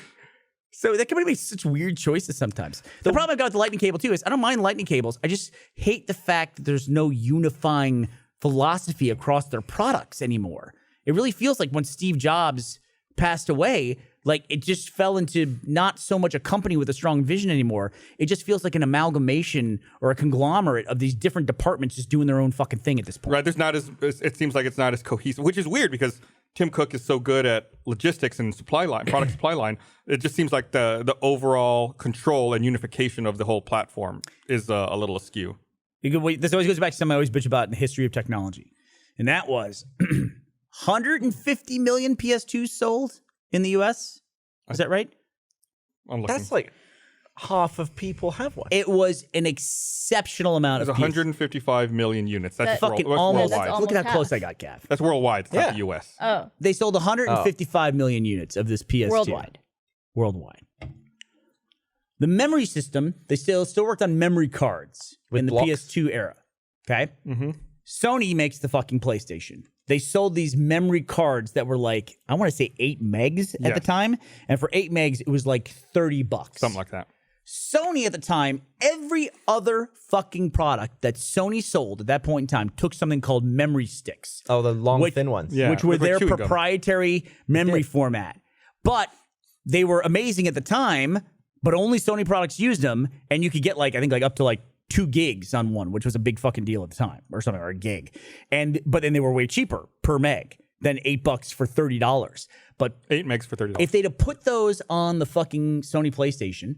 So that company makes such weird choices sometimes. The problem I've got with the lightning cable too is I don't mind lightning cables. I just hate the fact that there's no unifying philosophy across their products anymore. It really feels like when Steve Jobs passed away, like it just fell into not so much a company with a strong vision anymore. It just feels like an amalgamation or a conglomerate of these different departments just doing their own fucking thing at this point. Right. There's not as it seems like it's not as cohesive, which is weird because Tim Cook is so good at logistics and supply line, product supply line. It just seems like the overall control and unification of the whole platform is a little askew. This always goes back to something I always bitch about in the history of technology. And that was 150 million PS2s sold in the US. Is that right? I'm looking. That's like half of people have one. It was an exceptional amount There's of 155 million units. That's, That's fucking that's almost. worldwide. That's Look at how almost close half. I got, Gav. That's worldwide. It's not Yeah. the US. Oh, They sold 155 million units of this PS2. Worldwide. The memory system, they still worked on memory cards in the blocks? PS2 era. Okay? Mm-hmm. Sony makes the fucking PlayStation. They sold these memory cards that were like, I want to say 8 megs at the time. And for 8 megs, it was like $30. Something like that. Sony at the time, every other fucking product that Sony sold at that point in time took something called memory sticks. Oh, the long, Which- thin ones. Yeah. Which were look like their chewing gum. proprietary memory format. But they were amazing at the time, but only Sony products used them, and you could get like, I think like up to like 2 gigs on one, which was a big fucking deal at the time, or something, or a gig. But then they were way cheaper per meg than $8 for $30. But 8 megs for $30. if they'd have put those on the fucking Sony PlayStation,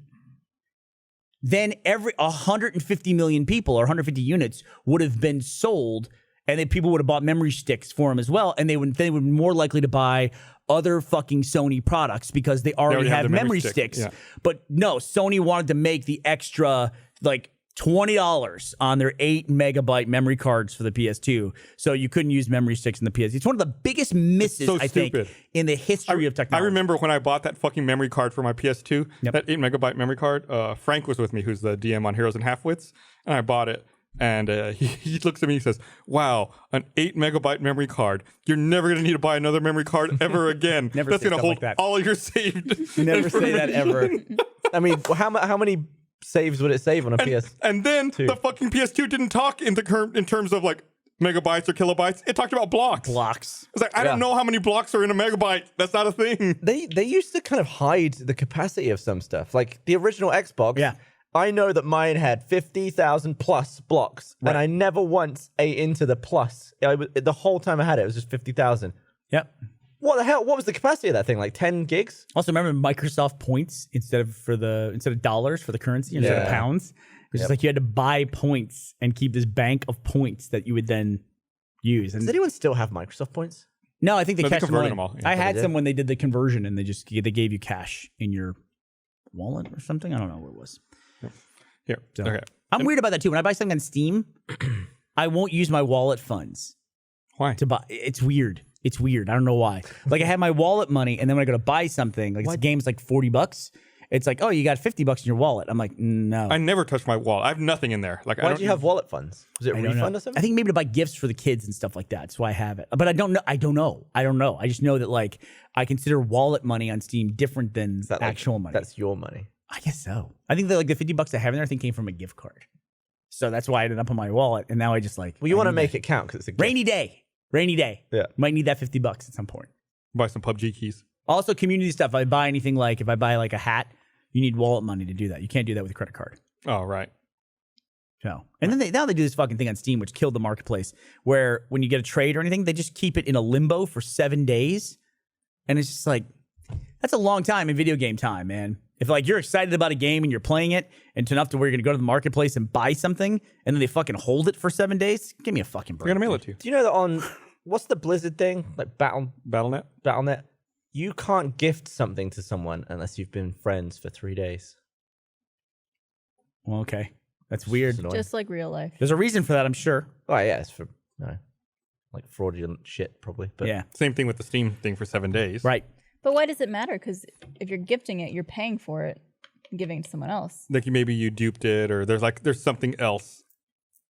then every 150 million people or 150 units would have been sold, and then people would have bought memory sticks for them as well, and they would be more likely to buy other fucking Sony products because they already have the memory memory stick, sticks. yeah. But no, Sony wanted to make the extra like $20 on their 8 megabyte memory cards for the PS2, so you couldn't use memory sticks in the PS2. It's one of the biggest misses, so I think, stupid. in the history of I technology. remember when I bought that fucking memory card for my PS2, that 8 megabyte memory card. Frank was with me, who's the DM on Heroes and Halfwits, and I bought it. And he looks at me and says, "Wow, an 8 megabyte memory card. You're never going to need to buy another memory card ever again. Never That's say going to stuff hold like that. all your saved." Never say that ever. I mean, how many saves would it save on a PS? And then the fucking PS2 didn't talk in terms of like megabytes or kilobytes. It talked about blocks. Blocks. It's like, I don't know how many blocks are in a megabyte. That's not a thing. They used to kind of hide the capacity of some stuff. Like the original Xbox. Yeah. I know that mine had 50,000 plus blocks, and I never once ate into the plus. The whole time I had it, it was just 50,000. Yep. What the hell? What was the capacity of that thing? Like 10 gigs? Also, remember Microsoft points instead of dollars for the currency instead of Yeah. pounds. It's just like you had to buy points and keep this bank of points that you would then use. Does And anyone still have Microsoft points? no, I think they No, they cashed them converted all. them all, yeah. I had did? some when they did the conversion, and they gave you cash in your wallet or something. I don't know what it was. Here. So, Okay. I'm weird about that too. When I buy something on Steam, I won't use my wallet funds Why? to buy. It's weird. It's weird. I don't know why. Like I have my wallet money, and then when I go to buy something, like the game's like $40. It's like, oh, you got $50 in your wallet. I'm like, no. I never touch my wallet. I have nothing in there. Like, Why did you have wallet funds? Was it a I don't refund know. or something? I think maybe to buy gifts for the kids and stuff like that. That's why I have it. But I don't know. I don't know. I just know that like I consider wallet money on Steam different than Is that like- actual money. That's your money. I guess so. I think that like the $50 I have in there, I think came from a gift card. So that's why I ended up on my wallet. And now I just like, Well, you I want to need make that. it count because it's a gift. Rainy day. Yeah. Might need that $50 at some point. buy some PUBG keys. Also, community stuff. If I buy anything like if I buy like a hat, you need wallet money to do that. You can't do that with a credit card. Oh, right. So, and then now they do this fucking thing on Steam, which killed the marketplace, where when you get a trade or anything, they just keep it in a limbo for 7 days, and it's just like that's a long time in video game time, man. If like you're excited about a game and you're playing it, and it's enough to where you're gonna go to the marketplace and buy something, and then they fucking hold it for 7 days, give me a fucking break. We're gonna mail it to you. Do you know that on what's the Blizzard thing? Like BattleNet. Battle.net? You can't gift something to someone unless you've been friends for 3 days. Well, okay, that's weird. It's annoying. Just like real life. There's a reason for that, I'm sure. Oh yeah, it's for like fraudulent shit probably. But Yeah, Same thing with the Steam thing for 7 days. right. But why does it matter? Because if you're gifting it, you're paying for it and giving it to someone else. Like maybe you duped it, or there's something else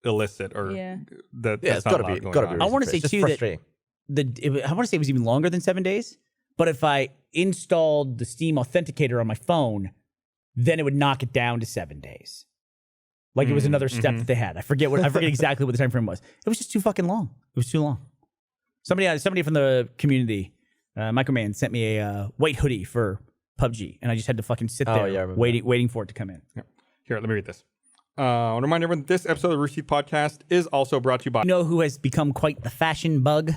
illicit, or Yeah. that yeah, that's it's not gotta allowed be. going Gotta on. be. I wanna say, It's just too, that- frustrating. I want to say it was even longer than 7 days. But if I installed the Steam Authenticator on my phone, then it would knock it down to 7 days. Like it was another step that they had. I forget exactly what the time frame was. It was just too fucking long. It was too long. Somebody from the community, Microman, sent me a white hoodie for PUBG, and I just had to fucking sit there waiting for it to come in. Yeah. Here, let me read this. I want to remind everyone that this episode of the Rooster Teeth podcast is also brought to you by You know who has become quite the fashion bug?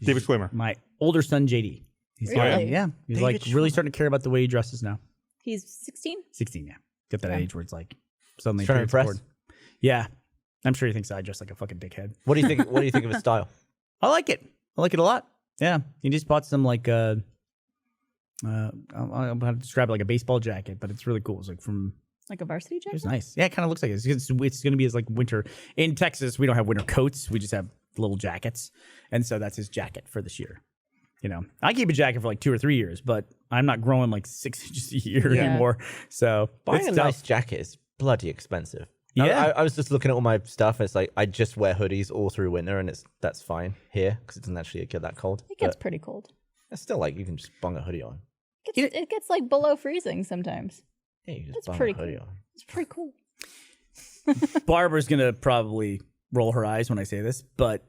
David Swimmer. My older son, JD. He's Really? yeah. He's David like really starting to care about the way he dresses now. He's 16. 16, yeah. Got that age where it's like suddenly He's trying to impress. important. Yeah. I'm sure he thinks I dress like a fucking dickhead. What do you think? What do you think of his style? I like it. I like it a lot. Yeah. He just bought some like I'll have to describe it like a baseball jacket, but it's really cool. It's like from Like a varsity it jacket? was nice. Yeah, it kind of looks like it. It's going to be as like winter. In Texas, we don't have winter coats. We just have little jackets. And so that's his jacket for this year. You know, I keep a jacket for like 2 or 3 years, but I'm not growing like 6 inches a year Yeah. anymore. So Buying it's a tough. nice jacket is bloody expensive. Yeah. I was just looking at all my stuff. And it's like I just wear hoodies all through winter, and that's fine here because it doesn't actually get that cold. It gets But pretty cold. it's still like you can just bung a hoodie on. It gets like below freezing sometimes. Yeah, you just That's bung pretty a hoodie cool. on. It's pretty cool. Barbara's going to probably roll her eyes when I say this, but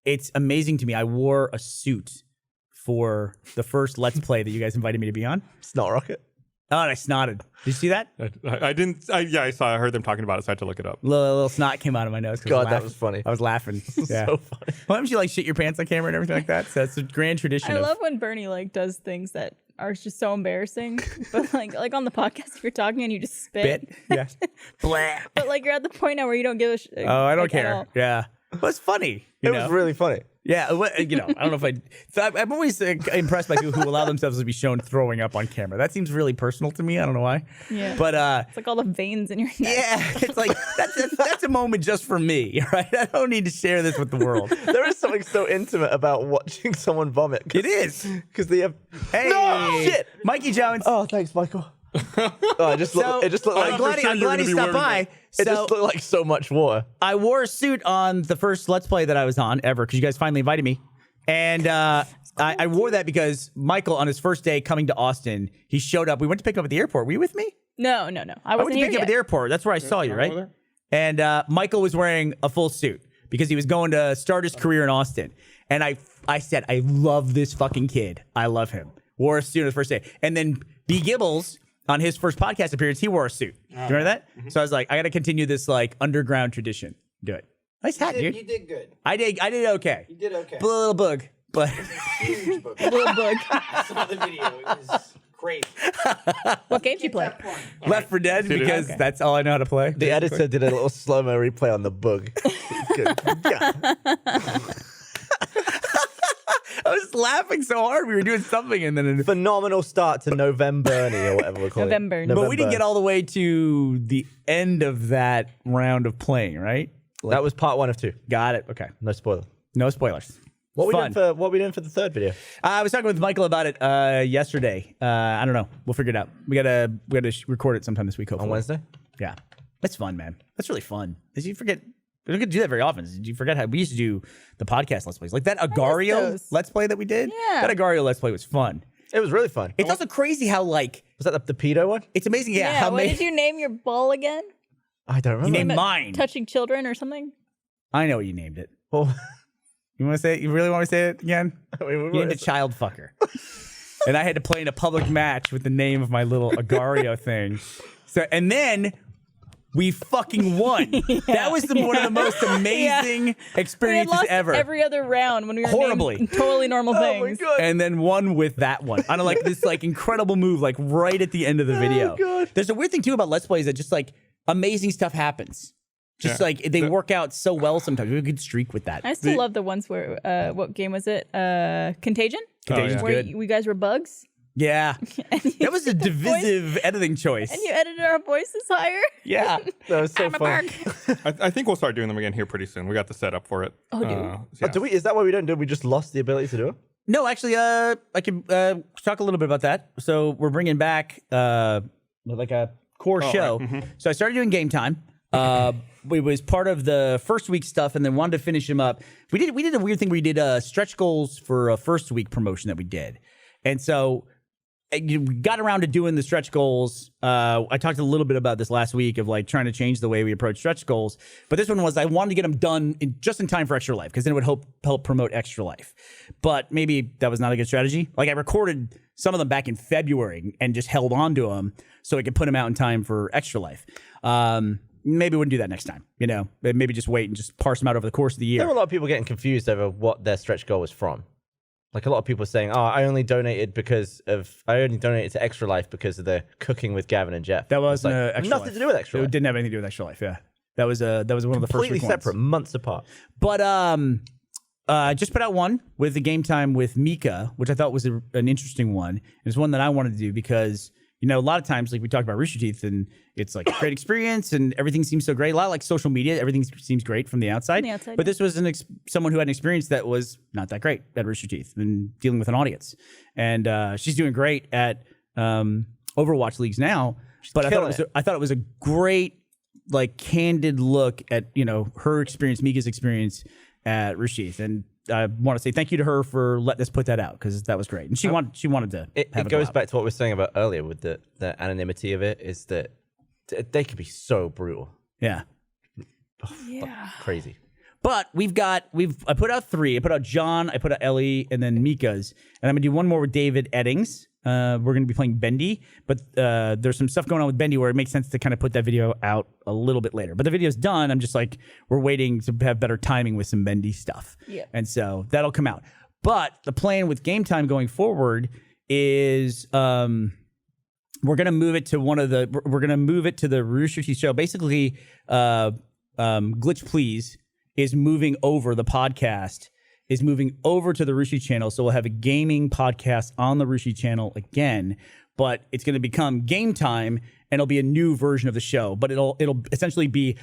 it's amazing to me. I wore a suit for the first Let's Play that you guys invited me to be on. Snot rocket. Oh, and I snotted. Did you see that? I didn't. I saw. I heard them talking about it, so I had to look it up. Little snot came out of my nose. 'cause I God, that laughed. was funny. I was laughing. Yeah. So funny. Why don't you like shit your pants on camera and everything like that? So that's a grand tradition. I of, love when Bernie like does things that are just so embarrassing. But like on the podcast, if you're talking and you just spit. bit. Yeah. Blah. But like you're at the point now where you don't give a shit. Oh, I don't like, at care. all. Yeah. Well, it's funny. You It know? was really funny. Yeah, you know, I don't know if I'm always impressed by people who allow themselves to be shown throwing up on camera. That seems really personal to me. I don't know why. Yeah. But It's like all the veins in your neck. yeah, it's like that's a moment just for me, right? I don't need to share this with the world. There is something so intimate about watching someone vomit. It is. Because they have. Hey, No! Shit! Mikey Jones. Oh, thanks, Michael. Oh, it just looked like I'm glad he stopped by. it just looked like so much water. I wore a suit on the first Let's Play that I was on ever because you guys finally invited me. And I wore that because Michael, on his first day coming to Austin, he showed up. We went to pick him up at the airport. Were you with me? No. I I went wasn't to here pick you up yet. at the airport. That's where I saw you, over right? there? And Michael was wearing a full suit because he was going to start his career in Austin. And I said, I love this fucking kid. I love him. Wore a suit on his first day. And then B. Gibbles, on his first podcast appearance, he wore a suit. Do you remember that? So I was like, I got to continue this like underground tradition. Do it. Nice hat, dude. You did good. I did okay. You did okay. A little bug, but Huge book. Little bug. I saw the video. It was crazy. What game did you play? Left for Dead because Okay. that's all I know how to play. The editor did a little slow-mo replay on the bug. Good. Yeah. I was laughing so hard. We were doing something and then. Phenomenal start to November or whatever we're calling November. it. But we didn't get all the way to the end of that round of playing, right? That was part 1 of 2. Got it. Okay. No spoiler. No spoilers. What Fun. we doing for the third video? I was talking with Michael about it yesterday. I don't know. We'll figure it out. We gotta record it sometime this week. Hopefully On Wednesday? Yeah, that's fun, man. That's really fun. Did you forget? We don't get to do that very often. Did you forget how we used to do the podcast Let's Plays? Like that Agario those. Let's Play that we did? Yeah. That Agario Let's Play was fun. It was really fun. It's also crazy how, like, Was that the pedo one? it's amazing, yeah, Yeah. how What many... did you name your ball again? I don't remember. named mine. Touching children or something? I know what you named it. Well, You want to say it? You really want me to say it again? we You named it Child Fucker. And I had to play in a public match with the name of my little Agario thing. So, and then we fucking won. That was one of the most amazing We had experiences lost ever. every other round when we were Horribly. naming totally normal things. And then won with that one. I don't like this like incredible move, like right at the end of the video. God. There's a weird thing too about Let's Plays that just like amazing stuff happens. Just Yeah. like they work out so well sometimes. We have a good streak with that. I still love the ones where, what game was it? Contagion? Contagious yeah. Where good. we guys were bugs? Yeah. And you That was a did the voice- divisive editing choice. And you edited our voices higher? Yeah. that was so I'm a fun. bug. I think we'll start doing them again here pretty soon. We got the setup for it. Oh, do we? yeah. Oh, do we? Is that why we don't do it? We just lost the ability to do it? No, actually, I can talk a little bit about that. So we're bringing back like a core show. So I started doing Game Time. It was part of the first week stuff, and then wanted to finish them up. We did a weird thing. We did stretch goals for a first week promotion that we did, and so we got around to doing the stretch goals. I talked a little bit about this last week of like trying to change the way we approach stretch goals. But this one was I wanted to get them done just in time for Extra Life because then it would help promote Extra Life. But maybe that was not a good strategy. Like I recorded some of them back in February and just held on to them so I could put them out in time for Extra Life. Maybe we wouldn't do that next time. Maybe just wait and just parse them out over the course of the year. There were a lot of people getting confused over what their stretch goal was from. Like a lot of people saying, "Oh, I only donated to Extra Life because of the cooking with Gavin and Jeff." That was nothing to do with Extra Life. It didn't have anything to do with Extra Life. Yeah, that was one of the first Completely ones. separate, months apart. But I just put out one with the game time with Mika, which I thought was an interesting one. It's one that I wanted to do because a lot of times, like we talk about Rooster Teeth, and it's like a great experience, and everything seems so great. A lot like social media, everything seems great from the outside. But this was someone who had an experience that was not that great at Rooster Teeth and dealing with an audience. And she's doing great at Overwatch leagues now. But I thought it was a great, like, candid look at her experience, Mika's experience at Rooster Teeth, and I want to say thank you to her for letting us put that out because that was great. And she wanted to. It goes back to what we were saying about earlier with the anonymity of it. Is that they can be so brutal. Yeah. Yeah. Crazy. But I put out 3. I put out John, I put out Ellie, and then Mika's. And I'm gonna do one more with David Eddings. We're gonna be playing Bendy, but there's some stuff going on with Bendy where it makes sense to kind of put that video out a little bit later. But the video's done. I'm just like, we're waiting to have better timing with some Bendy stuff. Yeah. And so that'll come out. But the plan with game time going forward is we're gonna move it to the Rooster Teeth show. Basically, Glitch Please is moving over the podcast. Is moving over to the Rooster channel, so we'll have a gaming podcast on the Rooster channel again, but it's going to become Game Time, and it'll be a new version of the show, but it'll essentially be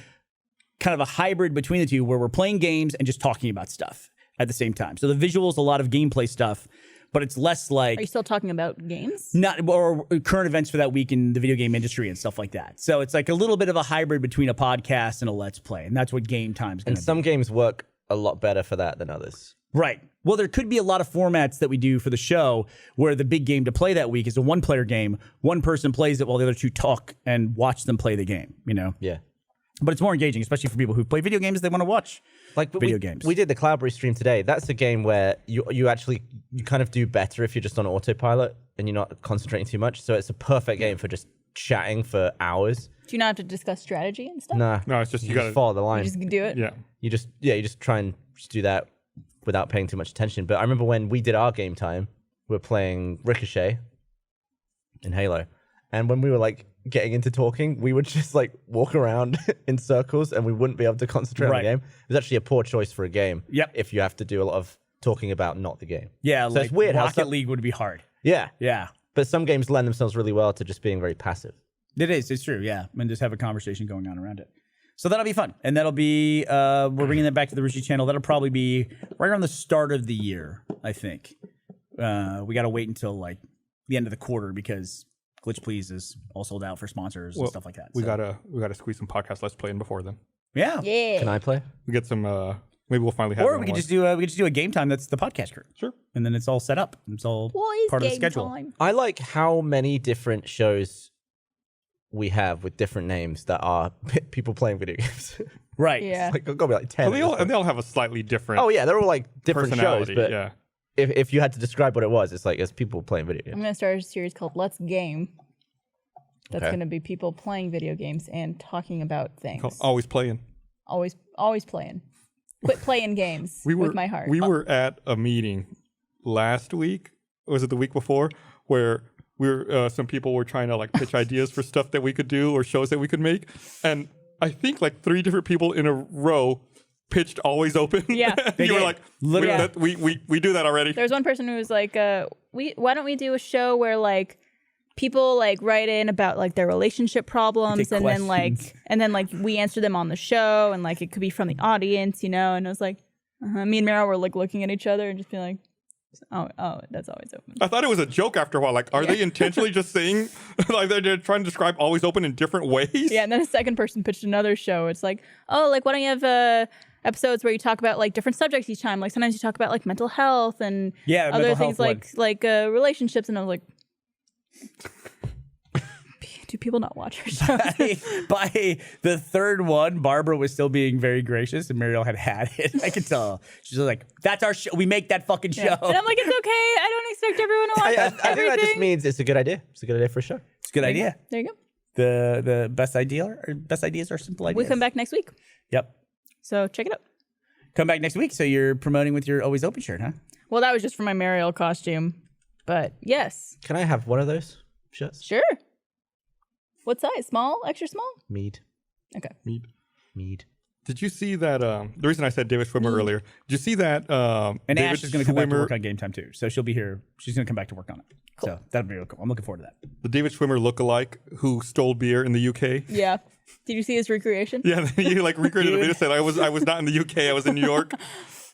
kind of a hybrid between the two, where we're playing games and just talking about stuff at the same time. So the visuals, a lot of gameplay stuff, but it's less like... Are you still talking about games? Not or current events for that week in the video game industry and stuff like that. So it's like a little bit of a hybrid between a podcast and a Let's Play, and that's what Game Time's going to be. And some games work a lot better for that than others. Right. Well, there could be a lot of formats that we do for the show where the big game to play that week is a one-player game. One person plays it while the other two talk and watch them play the game, Yeah. But it's more engaging, especially for people who play video games. They want to watch video games. We did the Cloudberry stream today. That's a game where you kind of do better if you're just on autopilot and you're not concentrating too much. So it's a perfect game for just chatting for hours. Do you not have to discuss strategy and stuff? Nah. No, it's just you just gotta follow the line. You just do it? Yeah. You just try and just do that without paying too much attention. But I remember when we did our game time, we were playing Ricochet in Halo. And when we were like getting into talking, we would just like walk around in circles and we wouldn't be able to concentrate on the game. It was actually a poor choice for a game. Yep. If you have to do a lot of talking about not the game. Yeah, So like it's weird how Rocket League would be hard. Yeah. Yeah. But some games lend themselves really well to just being very passive. It is. It's true. Yeah. And just have a conversation going on around it. So that'll be fun. And that'll be, we're bringing that back to the Rooster channel. That'll probably be right around the start of the year, I think. We got to wait until like the end of the quarter because Glitch Please is all sold out for sponsors and stuff like that. We gotta squeeze some podcast Let's Play in before then. Yeah. Yeah. Can I play? We get some. Maybe we'll finally have. Or we could just do a game time that's the podcast crew. Sure. And then it's all set up. It's all Boys, part of the game schedule. time. I like how many different shows we have with different names that are people playing video games. Right. Yeah. Like, it's got to be like 10. And they all have a slightly different. Oh, yeah. They're all like different shows. personality. But Yeah. if you had to describe what it was, it's like it's people playing video I'm games. going to start a series called Let's Game. That's Okay. going to be people playing video games and talking about things. Always playing. Always playing. Quit playing games with my heart. We were at a meeting last week. Was it the week before? Where some people were trying to like pitch ideas for stuff that we could do or shows that we could make, and I think like 3 different people in a row pitched Always Open. Yeah. You were like, Literally. we do that already. There's one person who was like, why don't we do a show where like people like write in about like their relationship problems Take and questions. then like we answer them on the show and like it could be from the audience, and I was like, me and Meryl were like looking at each other and just being like, oh, that's Always Open. I thought it was a joke after a while. Like, are they intentionally just saying like they're trying to describe Always Open in different ways? Yeah, and then a second person pitched another show. It's like, oh, like why don't you have episodes where you talk about like different subjects each time? Like sometimes you talk about like mental health and Yeah, other mental things health like relationships. And I was like, Do people not watch her shows? By the third one, Barbara was still being very gracious, and Mariel had it. I could tell. She's like, "That's our show. We make that fucking show." And I'm like, it's okay. I don't expect everyone to watch I think that just everything. means it's a good idea. It's a good idea for a show. It's a good idea. There you go. The best ideas are simple ideas. We come back next week, Yep. so check it out. Come back next week. So you're promoting with your Always Open shirt, huh? Well, that was just for my Mariel costume, but yes, Can I have one of those shirts? sure. What size? Small? Extra small? Mead. Okay. Mead. Did you see that? The reason I said David Schwimmer earlier. Did you see that? And David Ash is going to come back to Schwimmer- work on Game Time too. So she'll be here. She's going to come back to work on it. Cool. So that'll be real cool. I'm looking forward to that. the David Schwimmer lookalike who stole beer in the UK. Yeah. Did you see his recreation? Yeah, he like recreated a video. Said I was not in the UK. I was in New York.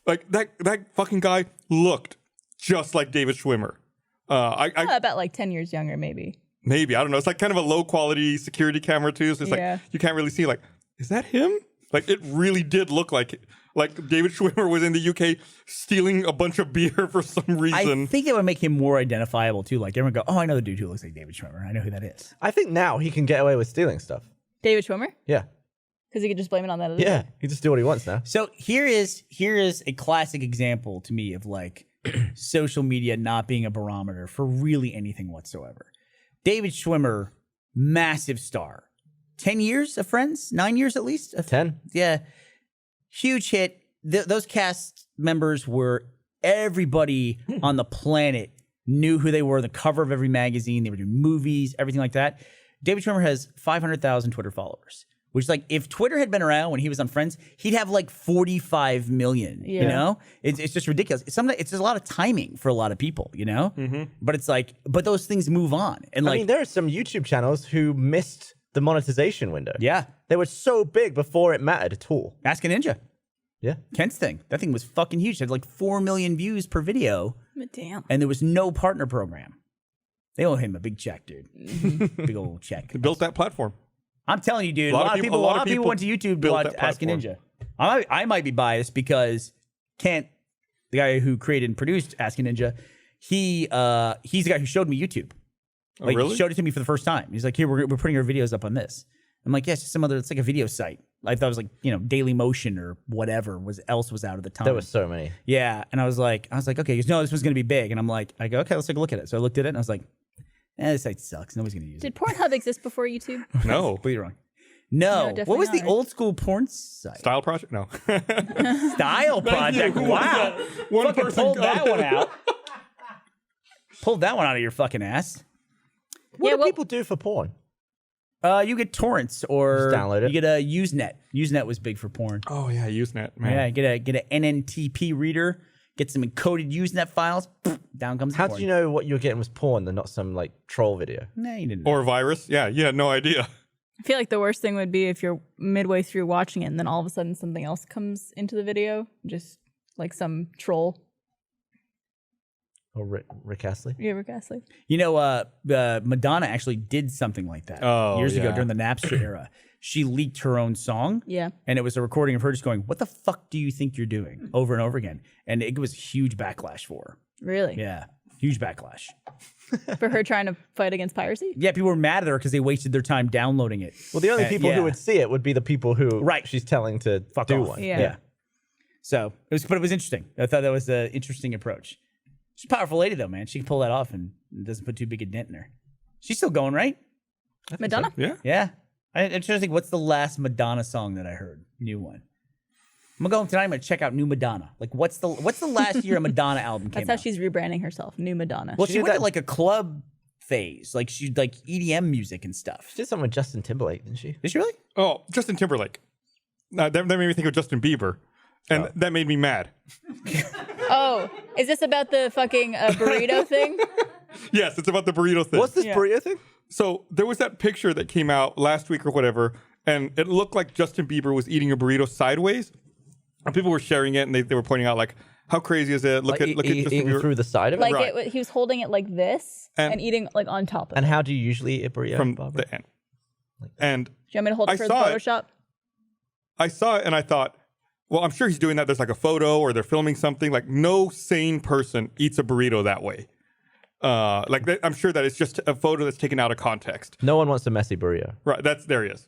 Like that fucking guy looked just like David Schwimmer. I About like 10 years younger, maybe. maybe I don't know. It's like kind of a low quality security camera too. So it's Yeah. like you can't really see. Like, is that him? Like it really did look like David Schwimmer was in the UK stealing a bunch of beer for some I reason. think it would make him more identifiable too. Like everyone go, "Oh, I know the dude who looks like David Schwimmer. I know who that is." I think now he can get away with stealing stuff. David Schwimmer? Yeah. Because he could just blame it on that other Yeah. guy. He can just do what he wants now. So here is a classic example to me of like social media not being a barometer for really anything whatsoever. David Schwimmer, massive star. 10 years of Friends? 9 years at least? 10. Yeah. Huge hit. Those cast members were everybody on the planet knew who they were, the cover of every magazine. They were doing movies, everything like that. David Schwimmer has 500,000 Twitter followers, which is like if Twitter had been around when he was on Friends, he'd have like 45 million, you Yeah. know? It's just ridiculous. It's just a lot of timing for a lot of people, you know? But it's like, but those things move on. And I like, mean, there are some YouTube channels who missed the monetization window. yeah, They were so big before it mattered at all. Ask a Ninja. Yeah. Kent's thing. That thing was fucking huge. It had like 4 million views per video. But damn. And there was no partner program. They owe him a big check, dude. Big old check. He built that platform. I'm telling you, dude. A lot of people went to YouTube to built watch that Ask a platform. Ninja. I might be biased because Kent, the guy who created and produced Ask a Ninja, he's the guy who showed me YouTube. Like, really? He showed it to me for the first time. He's like, "Here, we're putting our videos up on this." I'm like, "Yeah, it's just it's like a video site." I thought it was like, Daily Motion or whatever else was out at the time. There were so many. Yeah, and I was like, okay, he goes, "No, this was gonna be big," and I go, "Okay, let's take a look at it." So I looked at it and I was like, this site sucks. Nobody's gonna use Did it. Pornhub exist before YouTube? No. Completely wrong. No. definitely What was not, the right? old school porn site? Style project? No. Style Project. Wow. One Fucking person pulled got that it. one out. Pulled that one out of your fucking ass. What Yeah, do well- people do for porn? You get torrents or Just download it. You get a Usenet. Usenet was big for porn. Oh yeah, Usenet, man. Yeah, get an NNTP reader, get some encoded Usenet files. Down comes the How porn. did you know what you were getting was porn and not some like troll video? Nah, you didn't know. Or virus? Yeah, you had no idea. I feel like the worst thing would be if you're midway through watching it and then all of a sudden something else comes into the video, just like some troll. Or Rick Astley? You ever Ghastly? Madonna actually did something like that years ago yeah. during the Napster era. She leaked her own song. Yeah. And it was a recording of her just going, "What the fuck do you think you're doing?" over and over again. And it was huge backlash for her. Really? Yeah. Huge backlash. For her trying to fight against piracy? Yeah, people were mad at her because they wasted their time downloading it. Well, the only people yeah. who would see it would be the people who Right. she's telling to Fuck do off. one. Yeah. So it was interesting. I thought that was an interesting approach. She's a powerful lady though, man. She can pull that off and it doesn't put too big a dent in her. She's still going, right? Madonna? Yeah. Yeah. I'm trying to think, what's the last Madonna song that I heard? New one. I'm gonna go home tonight. I'm gonna check out new Madonna. Like, what's the last year a Madonna album came That's how out? she's rebranding herself. New Madonna. Well, She she did went to that- like a club phase. Like she like EDM music and stuff. She did something with Justin Timberlake, didn't she? Did she really? Oh, Justin Timberlake. That made me think of Justin Bieber, and that made me mad. Oh, is this about the fucking burrito thing? Yes, it's about the burrito thing. What's this Yeah. burrito thing? So there was that picture that came out last week or whatever, and it looked like Justin Bieber was eating a burrito sideways, and people were sharing it, and they were pointing out like, how crazy is it? Look Like at Justin eating Bieber through the side of it? Like Right. he was holding it like this and, And- eating like on top of And it. how do you usually eat a burrito, from Barbara? the end. And Do you want me to hold I it for the saw it. Photoshop? I saw it and I thought, well, I'm sure he's doing that. There's like a photo or they're filming something. Like no sane person eats a burrito that way. I'm sure that it's just a photo that's taken out of context. No one wants a messy burrito. Right. There he is.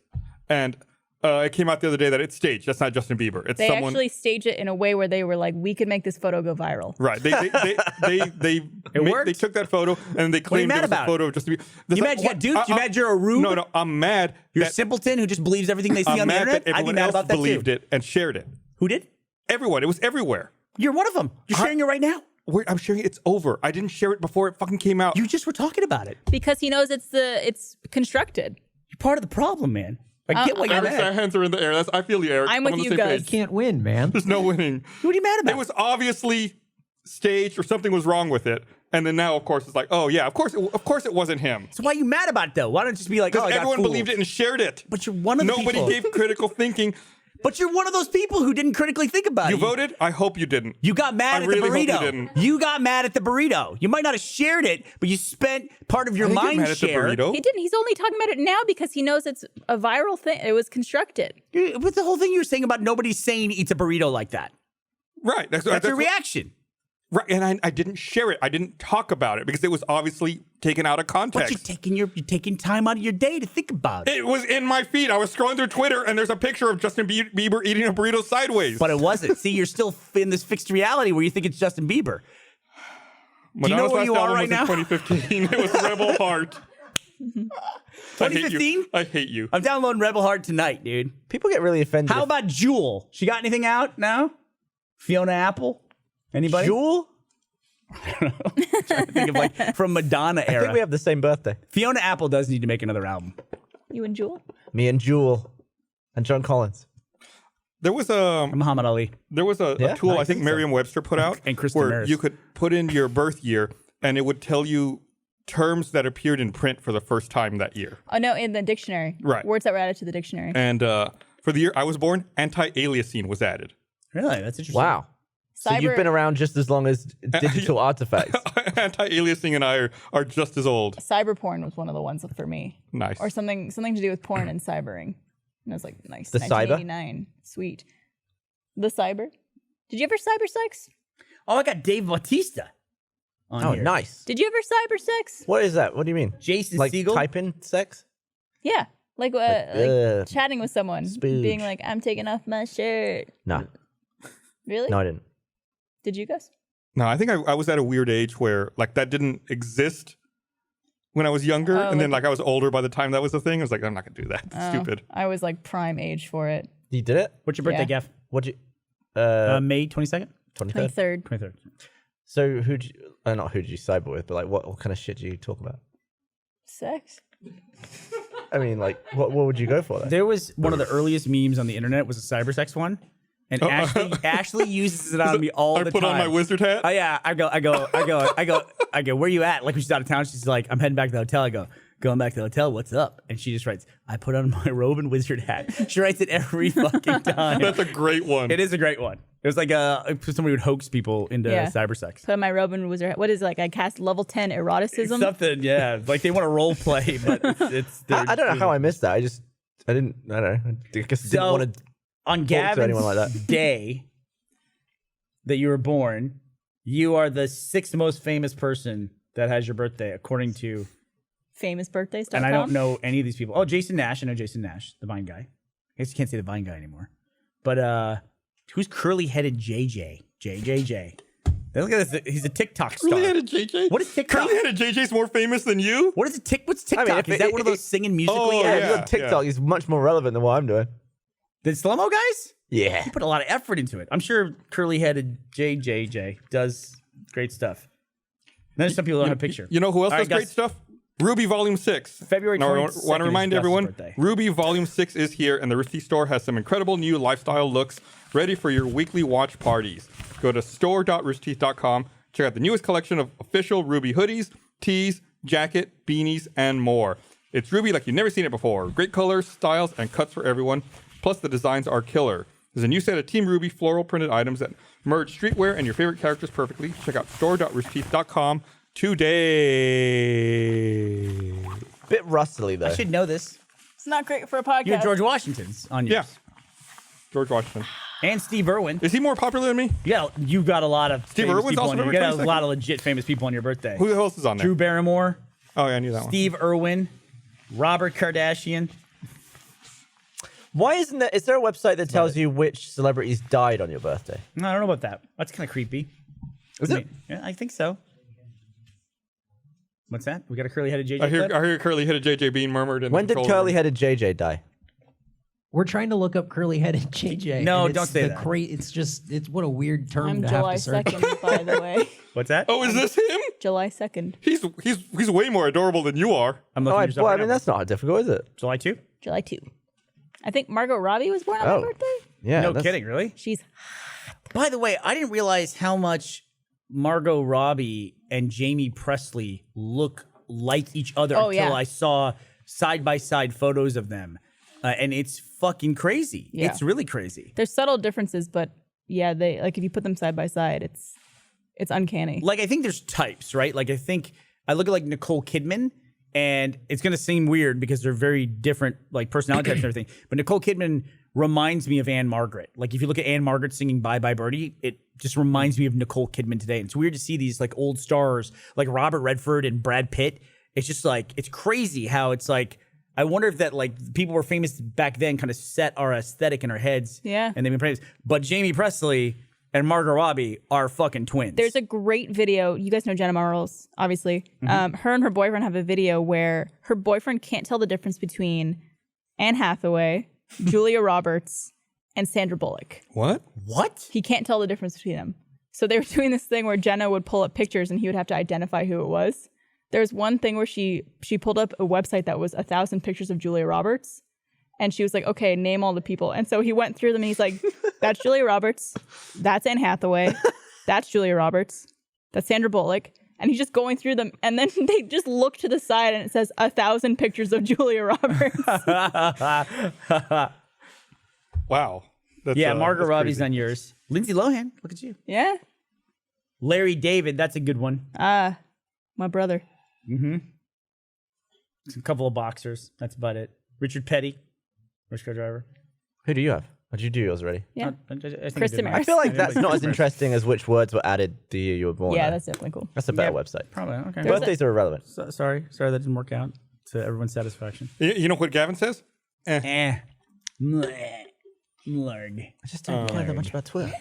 And it came out the other day that it's staged. That's not Justin Bieber. It's They someone. actually staged it in a way where they were like, we could make this photo go viral. Right. worked? They took that photo and they claimed mad it was about? a photo of Justin Bieber. You mad you got duped? You mad you're a rube? No, I'm mad. You're a that- simpleton who just believes everything they see I'm on the mad internet? that I'd be everyone mad else about that believed too. it and shared it. Who did? Everyone. It was everywhere. You're one of them. You're sharing it right now. I'm sharing it. It's over. I didn't share it before it fucking came out. You just were talking about it. Because he knows it's constructed. You're part of the problem, man. I get why you're Eric's mad. hands are in the air. I feel you, Eric. I'm on with the you same guys. page. Can't win, man. There's no winning. What are you mad about? It was obviously staged or something was wrong with it. And then now, of course, it's like, oh yeah, of course it wasn't him. So why are you mad about it, though? Why don't you just be like, oh, I Because got everyone fooled. believed it and shared it. But you're one of the Nobody people. gave critical thinking. But you're one of those people who didn't critically think about You it. voted? I hope you didn't. You got mad I at really the hope you burrito. didn't. You got mad at the burrito. You might not have shared it, but you spent part of your I didn't get mind mad at the share. burrito. He didn't. He's only talking about it now because he knows it's a viral thing. It was constructed. What's the whole thing you were saying about nobody saying eats a burrito like that? Right. That's your what- reaction. Right. And I didn't share it. I didn't talk about it because it was obviously taken out of But context. you're taking time out of your day to think about it. It was in my feed. I was scrolling through Twitter and there's a picture of Justin Bieber eating a burrito sideways. But it wasn't. See, you're still in this fixed reality where you think it's Justin Bieber. When you know Madonna's where last you are album right was now? in 2015. It was Rebel Heart. I hate 2015? you. I hate you. I'm downloading Rebel Heart tonight, dude. People get really offended. How about Jewel? She got anything out now? Fiona Apple? Anybody? Jewel? Think of like from Madonna I era. think we have the same birthday. Fiona Apple does need to make another album. You and Jewel? Me and Jewel and John Collins. There was Muhammad Ali. Yeah, tool I I think think so. Merriam-Webster put out And Kristen where Maris. you could put in your birth year and it would tell you terms that appeared in print for the first time that year. Oh no, in the dictionary. Right. Words that were added to the dictionary. And for the year I was born, anti-aliasing was added. Really? That's interesting. Wow. So you've Cyber- been around just as long as digital artifacts. Anti-aliasing and I are just as old. Cyber porn was one of the ones for me. Nice. Or something to do with porn and cybering. And I was like, nice. The cyber? 1989. Sweet. The cyber? Did you ever cyber sex? Oh, I got Dave Bautista on Oh, here. nice. Did you ever cyber sex? What is that? What do you mean? Jason Like Segel. typing sex? Yeah. Like chatting with someone. Spooge. Being like, I'm taking off my shirt. No. Really? No, I didn't. Did you guys? No, I think I was at a weird age where like that didn't exist when I was younger, Oh, and then like- like I was older by the time that was a thing. I was like, I'm not gonna do that. It's stupid. I was like prime age for it. You did it? What's your birthday, Yeah. Gav? What'd you... May 22nd? 23rd? 23rd. 23rd. So who'd you... not who'd you cyber with, but like what kind of shit do you talk about? Sex? I mean, like, what would you go for then? There was one of the earliest memes on the internet was a cyber sex one. And Ashley uses it on me all I the put time. on my wizard hat. Oh yeah, I go, where you at? Like when she's out of town, she's like, I'm heading back to the hotel. I go, going back to the hotel, what's up? And she just writes, I put on my robe and wizard hat. She writes it every fucking time. That's a great one. It is a great one. It was like somebody would hoax people into Yeah. cyber sex. Put on my robe and wizard. What is it, like? I cast level 10 eroticism. Something, yeah. Like they want to role play, but it's I don't know how I missed that. I don't know. I guess I didn't So- want to... on talk to anyone Gavin's like that. day that you were born, you are the sixth most famous person that has your birthday, according to. Famousbirthdays.com. And I don't know any of these people. Oh, Jason Nash. I know Jason Nash, the Vine guy. I guess you can't say the Vine guy anymore. But who's curly-headed JJ? JJJ. Look at this. He's a TikTok star. Curly-headed JJ. What is TikTok? Curly-headed JJ's more famous than you? What is it? What's TikTok? I mean, if is it- that one of it- those singing musically? Oh, Yeah, yeah. if you're on TikTok, it's much more relevant than what I'm doing. The slow-mo guys? Yeah. He put a lot of effort into it. I'm sure curly-headed JJJ does great stuff. Then there's some people who don't have a picture. You know who else All does right, great Gus. stuff? Ruby Volume 6. February Now, I 22nd want to remind is Gus's everyone, birthday. Ruby Volume 6 is here, and the Rooster Teeth store has some incredible new lifestyle looks ready for your weekly watch parties. Go to store.roosterteeth.com. Check out the newest collection of official Ruby hoodies, tees, jacket, beanies, and more. It's Ruby like you've never seen it before. Great colors, styles, and cuts for everyone. Plus, the designs are killer. There's a new set of Team Ruby floral printed items that merge streetwear and your favorite characters perfectly. Check out store.roosterteeth.com today. Bit rustly, though. I should know this. It's not great for a podcast. You're George Washington's on yours. Yeah. George Washington. And Steve Irwin. Is he more popular than me? You got a lot of Steve famous Irwin's people also on your, November you got a 22nd? lot of legit famous people on your birthday. Who else is on there? Drew Barrymore, Oh, yeah, I knew that Steve Irwin, Robert Kardashian. Why isn't there? Is there a website that tells you which celebrities died on your birthday? No, I don't know about that. That's kind of creepy. Is it? Yeah, I think so. What's that? We got a curly-headed JJ one. clip? I hear curly-headed JJ being murmured in When the did control room. curly-headed JJ die? We're trying to look up curly-headed JJ. No, and don't it's say the that. It's what a weird term I'm to July have to search. 2nd, by the way. What's that? Oh, is this him? July 2nd. He's way more adorable than you are. I'm Oh, looking I, yourself well, I right mean, now. that's not difficult, is it? July 2? July 2. I think Margot Robbie was born on Oh. my birthday. Yeah. No that's- kidding, really? She's By the way, I didn't realize how much Margot Robbie and Jamie Presley look like each other Oh, until yeah. I saw side-by-side photos of them. And it's fucking crazy. Yeah. It's really crazy. there's subtle differences, but yeah, they like if you put them side by side, it's uncanny. Like, I think there's types, right? Like, I think I look at like Nicole Kidman, and it's gonna seem weird because they're very different, like personality types and everything. But Nicole Kidman reminds me of Anne Margaret. Like, if you look at Anne Margaret singing "Bye Bye Birdie," it just reminds me of Nicole Kidman today. And it's weird to see these like old stars like Robert Redford and Brad Pitt. It's just like it's crazy how it's like. I wonder if that like people were famous back then kind of set our aesthetic in our heads. Yeah. And they've been famous. But Jamie Presley and Margot Robbie are fucking twins. There's a great video. You guys know Jenna Marbles, obviously. Her and her boyfriend have a video where her boyfriend can't tell the difference between Anne Hathaway, Julia Roberts, and Sandra Bullock. What? what? He can't tell the difference between them. So they were doing this thing where Jenna would pull up pictures and he would have to identify who it was. There's one thing where she pulled up a website that was 1,000 pictures of Julia Roberts. And she was like, okay, name all the people. And so he went through them and he's like, that's Julia Roberts. That's Anne Hathaway. That's Julia Roberts. That's Sandra Bullock. And he's just going through them. And then they just look to the side and it says 1,000 pictures of Julia Roberts. Wow. That's, Yeah, Margot that's Robbie's crazy. on yours. Lindsay Lohan, look at you. Yeah. Larry David, that's a good one. My brother. A couple of boxers. That's about it. Richard Petty, race car driver. Who do you have? Or did you do yours already? Yeah. I think I Chris did mine. Demarais. I feel like I that's did not like as interesting as which words were added the year you were born. Yeah, though. that's definitely cool. That's a better Yeah, website. Probably. Okay. Birthdays are irrelevant. Sorry that didn't work out to everyone's satisfaction. You know what Gavin says? Lord. I just don't care that much about Twitter.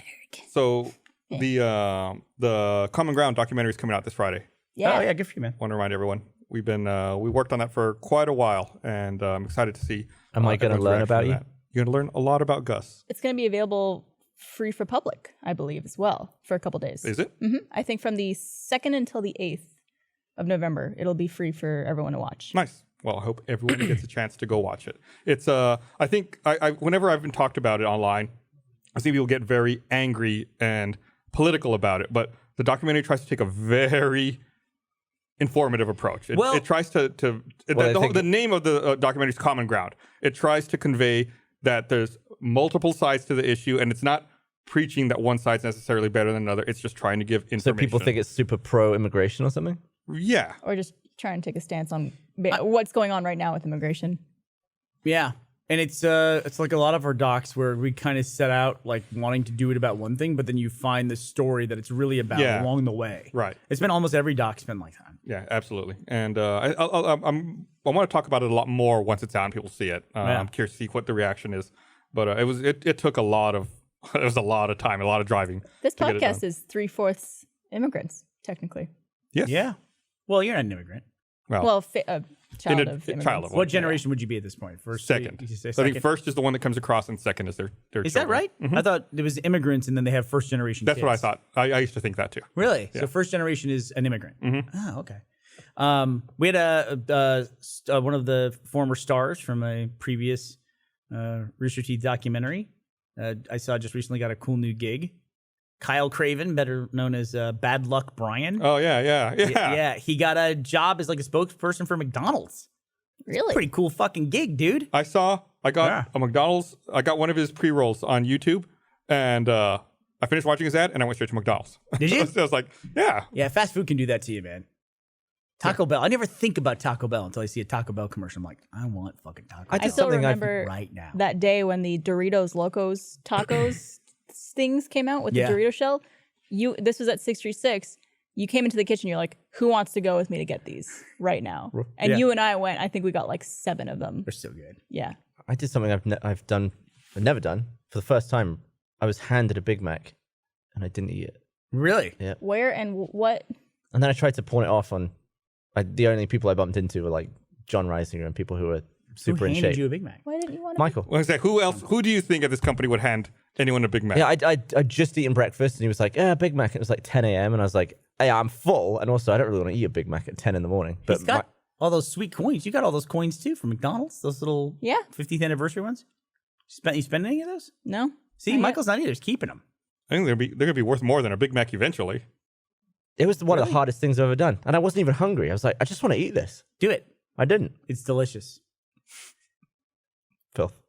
So the Common Ground documentary is coming out this Friday. Yeah. Oh yeah, good for you, man. Want to remind everyone we've been we worked on that for quite a while, and I'm excited to see. Am I gonna everyone's learn reaction about to you? that. You're gonna learn a lot about Gus. It's going to be available free for public, I believe, as well, for a couple days. Is it? I think from the 2nd until the 8th of November, it'll be free for everyone to watch. Nice. Well, I hope everyone gets a chance to go watch it. It's I think I whenever I've been talked about it online, I see people get very angry and political about it, but the documentary tries to take a very informative approach. It tries to the name of the documentary is Common Ground. It tries to convey that there's multiple sides to the issue, and it's not preaching that one side's necessarily better than another. It's just trying to give information. So people think it's super pro immigration or something? yeah. Or just try and take a stance on what's going on right now with immigration. Yeah. And it's like a lot of our docs where we kind of set out like wanting to do it about one thing, but then you find the story that it's really about along the way. Right. It's been almost every doc's been like that. Yeah, absolutely. And I want to talk about it a lot more once it's out and people see it. I'm curious to see what the reaction is. But it took a lot of it was a lot of time, a lot of driving. This to get it podcast done. is 3/4 immigrants, technically. Yes. Yeah. Well, you're not an immigrant. Well, a child of immigrants. child of one. What generation would you be at this point? First, Second. you say So I think second? first is the one that comes across, and second is their Is that children. right? I thought it was immigrants and then they have first generation That's kids. what I thought. I used to think that too. Really? Yeah. So first generation is an immigrant. Oh, okay. We had one of the former stars from a previous Rooster Teeth documentary. I saw just recently got a cool new gig. Kyle Craven, better known as Bad Luck Brian. Oh yeah. Yeah, he got a job as like a spokesperson for McDonald's. Really? Pretty cool fucking gig, dude. I got a McDonald's. I got one of his pre-rolls on YouTube, and I finished watching his ad, and I went straight to McDonald's. Did you? I was like, yeah. Yeah, fast food can do that to you, man. Taco Bell. I never think about Taco Bell until I see a Taco Bell commercial. I'm like, I want fucking Taco Bell I still something I've- remember right now. that day when the Doritos Locos tacos things came out with Yeah. the Dorito shell. This was at 636. You came into the kitchen. You're like, who wants to go with me to get these right now? And Yeah. you and I went. I think we got like 7 of them. They're so good. Yeah. I did something I've never done. For the first time, I was handed a Big Mac, and I didn't eat it. Really? Yeah. Where and what? And then I tried to pawn it off on. The only people I bumped into were like John Reisinger and people who were super Who in handed shape. you a Big Mac? Why didn't you want to? Michael. Well, I say, who else? Who do you think at this company would hand anyone a Big Mac? Yeah, I'd just eaten breakfast, and he was like, "Yeah, Big Mac." And it was like 10 a.m., and I was like, "Hey, I'm full," and also I don't really want to eat a Big Mac at 10 in the morning. But He's got all those sweet coins. You got all those coins too from McDonald's. Those little 50th anniversary ones. You spend any of those? No. See, Not yet. Michael's not either. He's keeping them. I think they're gonna be worth more than a Big Mac eventually. it was one of the hardest things I've ever done, and I wasn't even hungry. I was like, I just want to eat this. Do it. I didn't. It's delicious. Filth.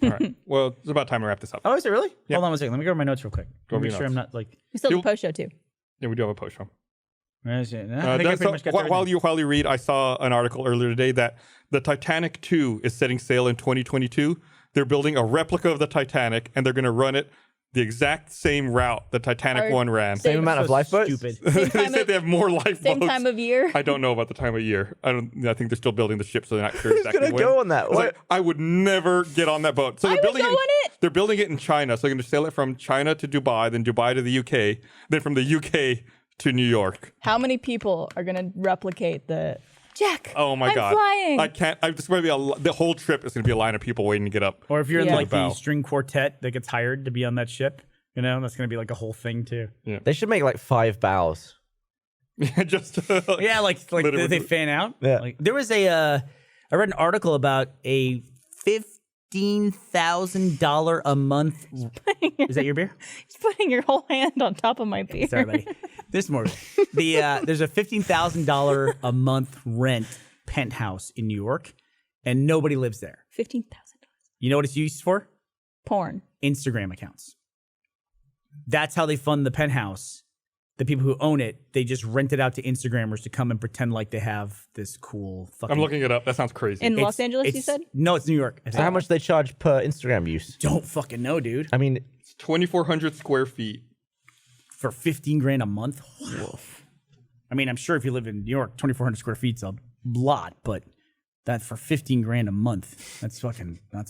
All right. Well, it's about time to wrap this up. Oh, is it really? Yeah. Hold on one second. Let me go over my notes real quick. Go over Make your sure I'm notes. not like. We still have You- a post show too. Yeah, we do have a post show. I think I pretty So, much got while everything. you read, I saw an article earlier today that the Titanic 2 is setting sail in 2022. They're building a replica of the Titanic, and they're going to run it the exact same route the Titanic Are 1 ran. Same amount of So lifeboats. Stupid. They time said of- they have more lifeboats. Same time of year. I don't know about the time of year. I think they're still building the ship, so they're not sure exactly gonna when. go on that? I was like, I would never get on that boat. So I they're would building go it. on it. They're building it in China, so they're going to sail it from China to Dubai, then Dubai to the UK, then from the UK to New York. How many people are gonna replicate the Jack? Oh my I'm god! flying. I can't. I'm just going to be the whole trip is going to be a line of people waiting to get up. Or if you're in Yeah. like the Bow. string quartet that gets hired to be on that ship, that's going to be like a whole thing too. They should make like 5 bows. Just Yeah, like Literally. they fan out. Yeah. Like, there was I read an article about a $15,000 a month. Is that your beer? He's putting your whole hand on top of my beer. Sorry, buddy. This more. There's a $15,000 a month rent penthouse in New York, and nobody lives there. $15,000. You know what it's used for? Porn. Instagram accounts. That's how they fund the penthouse. The people who own it, they just rent it out to Instagrammers to come and pretend like they have this cool fucking. I'm looking it up. That sounds crazy. In It's- Los Angeles, you it's- said? No, it's New York. I So think. how much do they charge per Instagram use? Don't fucking know, dude. I mean, It's 2,400 square feet. For $15,000 a month. Wow. I mean, I'm sure if you live in New York, 2,400 square feet's a lot, but that for $15,000 a month, that's a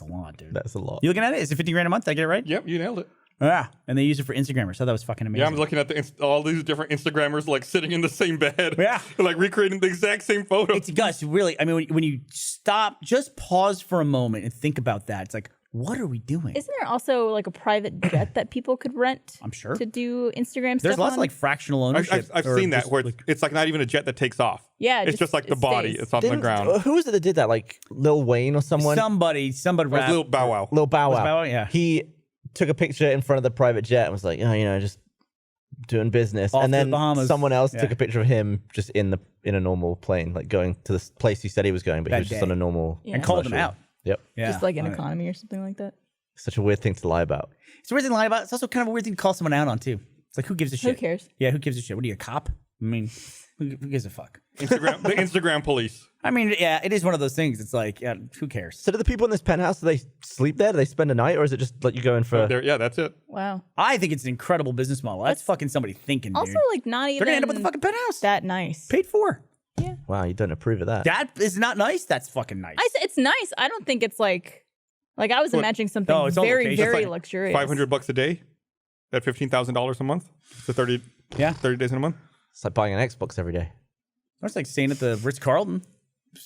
lot, dude. that's a lot. You looking at it? Is it $15,000 a month? Did I get it right? Yep, you nailed it. Yeah. And they use it for Instagrammers. So that was fucking amazing. Yeah, I'm looking at all these different Instagrammers like sitting in the same bed. Yeah. like recreating the exact same photo. It's Gus, really. I mean, when you stop, just pause for a moment and think about that. It's like, what are we doing? Isn't there also like a private jet that people could rent? I'm sure. To do Instagram There's stuff lots on? of like fractional ownership. I've or seen that just, where like, it's like not even a jet that takes off. Yeah, it's just like the it body. stays. It's on the ground. Who was it that did that? Like Lil Wayne or someone? somebody It was rap. Lil Bow Wow. Lil Bow Wow. Bow Wow? Yeah. He took a picture in front of the private jet and was like, oh, just doing business. Off and to the then Bahamas. someone else Yeah. took a picture of him just in a normal plane, like going to the place he said he was going, but That he was just day. on a normal. Yeah. and called them commercial. out. Yep. Yeah. Just like an economy or something like that. Such a weird thing to lie about. It's a weird thing to lie about. It's also kind of a weird thing to call someone out on, too. It's like, who gives a shit? Who cares? Yeah, who gives a shit? What are you, a cop? I mean, who gives a fuck? The Instagram police. I mean, yeah, it is one of those things. It's like, yeah, who cares? So do the people in this penthouse, do they sleep there? Do they spend a night? Or is it just let you go in for... Yeah, that's it. Wow. I think it's an incredible business model. That's fucking somebody thinking, Also, dude. like not even They're going to end up with a fucking penthouse. that nice. Paid for. Wow, you don't approve of that. That is not nice. That's fucking nice. It's nice. I don't think it's like I was imagining something No, it's all very, location. very It's like luxurious. $500 a day at $15,000 a month. So 30 days in a month. It's like buying an Xbox every day. It's like staying at the Ritz-Carlton.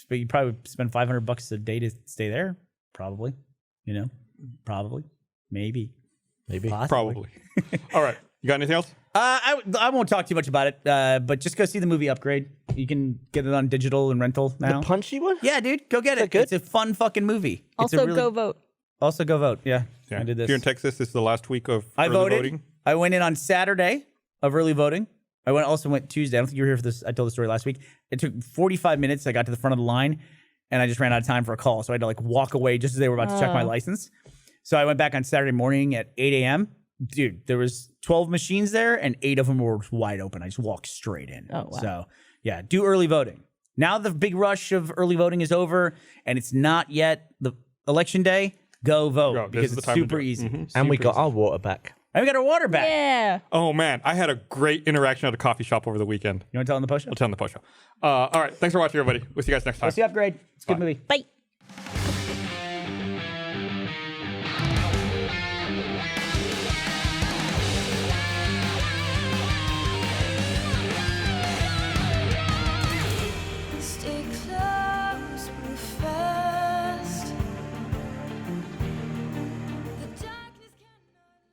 But you probably spend $500 a day to stay there. Probably. Probably. Maybe. Possibly. Probably. All right. You got anything else? I won't talk too much about it, but just go see the movie Upgrade. You can get it on digital and rental now. The punchy one? Yeah, dude, go get it. good? It's a fun fucking movie. It's a Also, really- go vote. Also, go vote. Yeah, Yeah. I did this. Here in Texas, this is the last week of I early voted. voting. I went in on Saturday of early voting. I also went Tuesday. I don't think you were here for this. I told the story last week. It took 45 minutes. I got to the front of the line, and I just ran out of time for a call. So I had to like walk away just as they were about to check my license. So I went back on Saturday morning at 8 a.m. Dude, there was 12 machines there, and 8 of them were wide open. I just walked straight in. Oh, wow. So yeah, do early voting. Now the big rush of early voting is over, and it's not yet the election day. Go vote Go. This because is the it's time to super do it. easy. Mhm. And we Super got easy. our water back. And we got our water back. Yeah. Oh man, I had a great interaction at a coffee shop over the weekend. You want to tell them the post show? We'll tell them the post show. All right, thanks for watching, everybody. We'll see you guys next time. What's the upgrade? It's a good movie. Bye.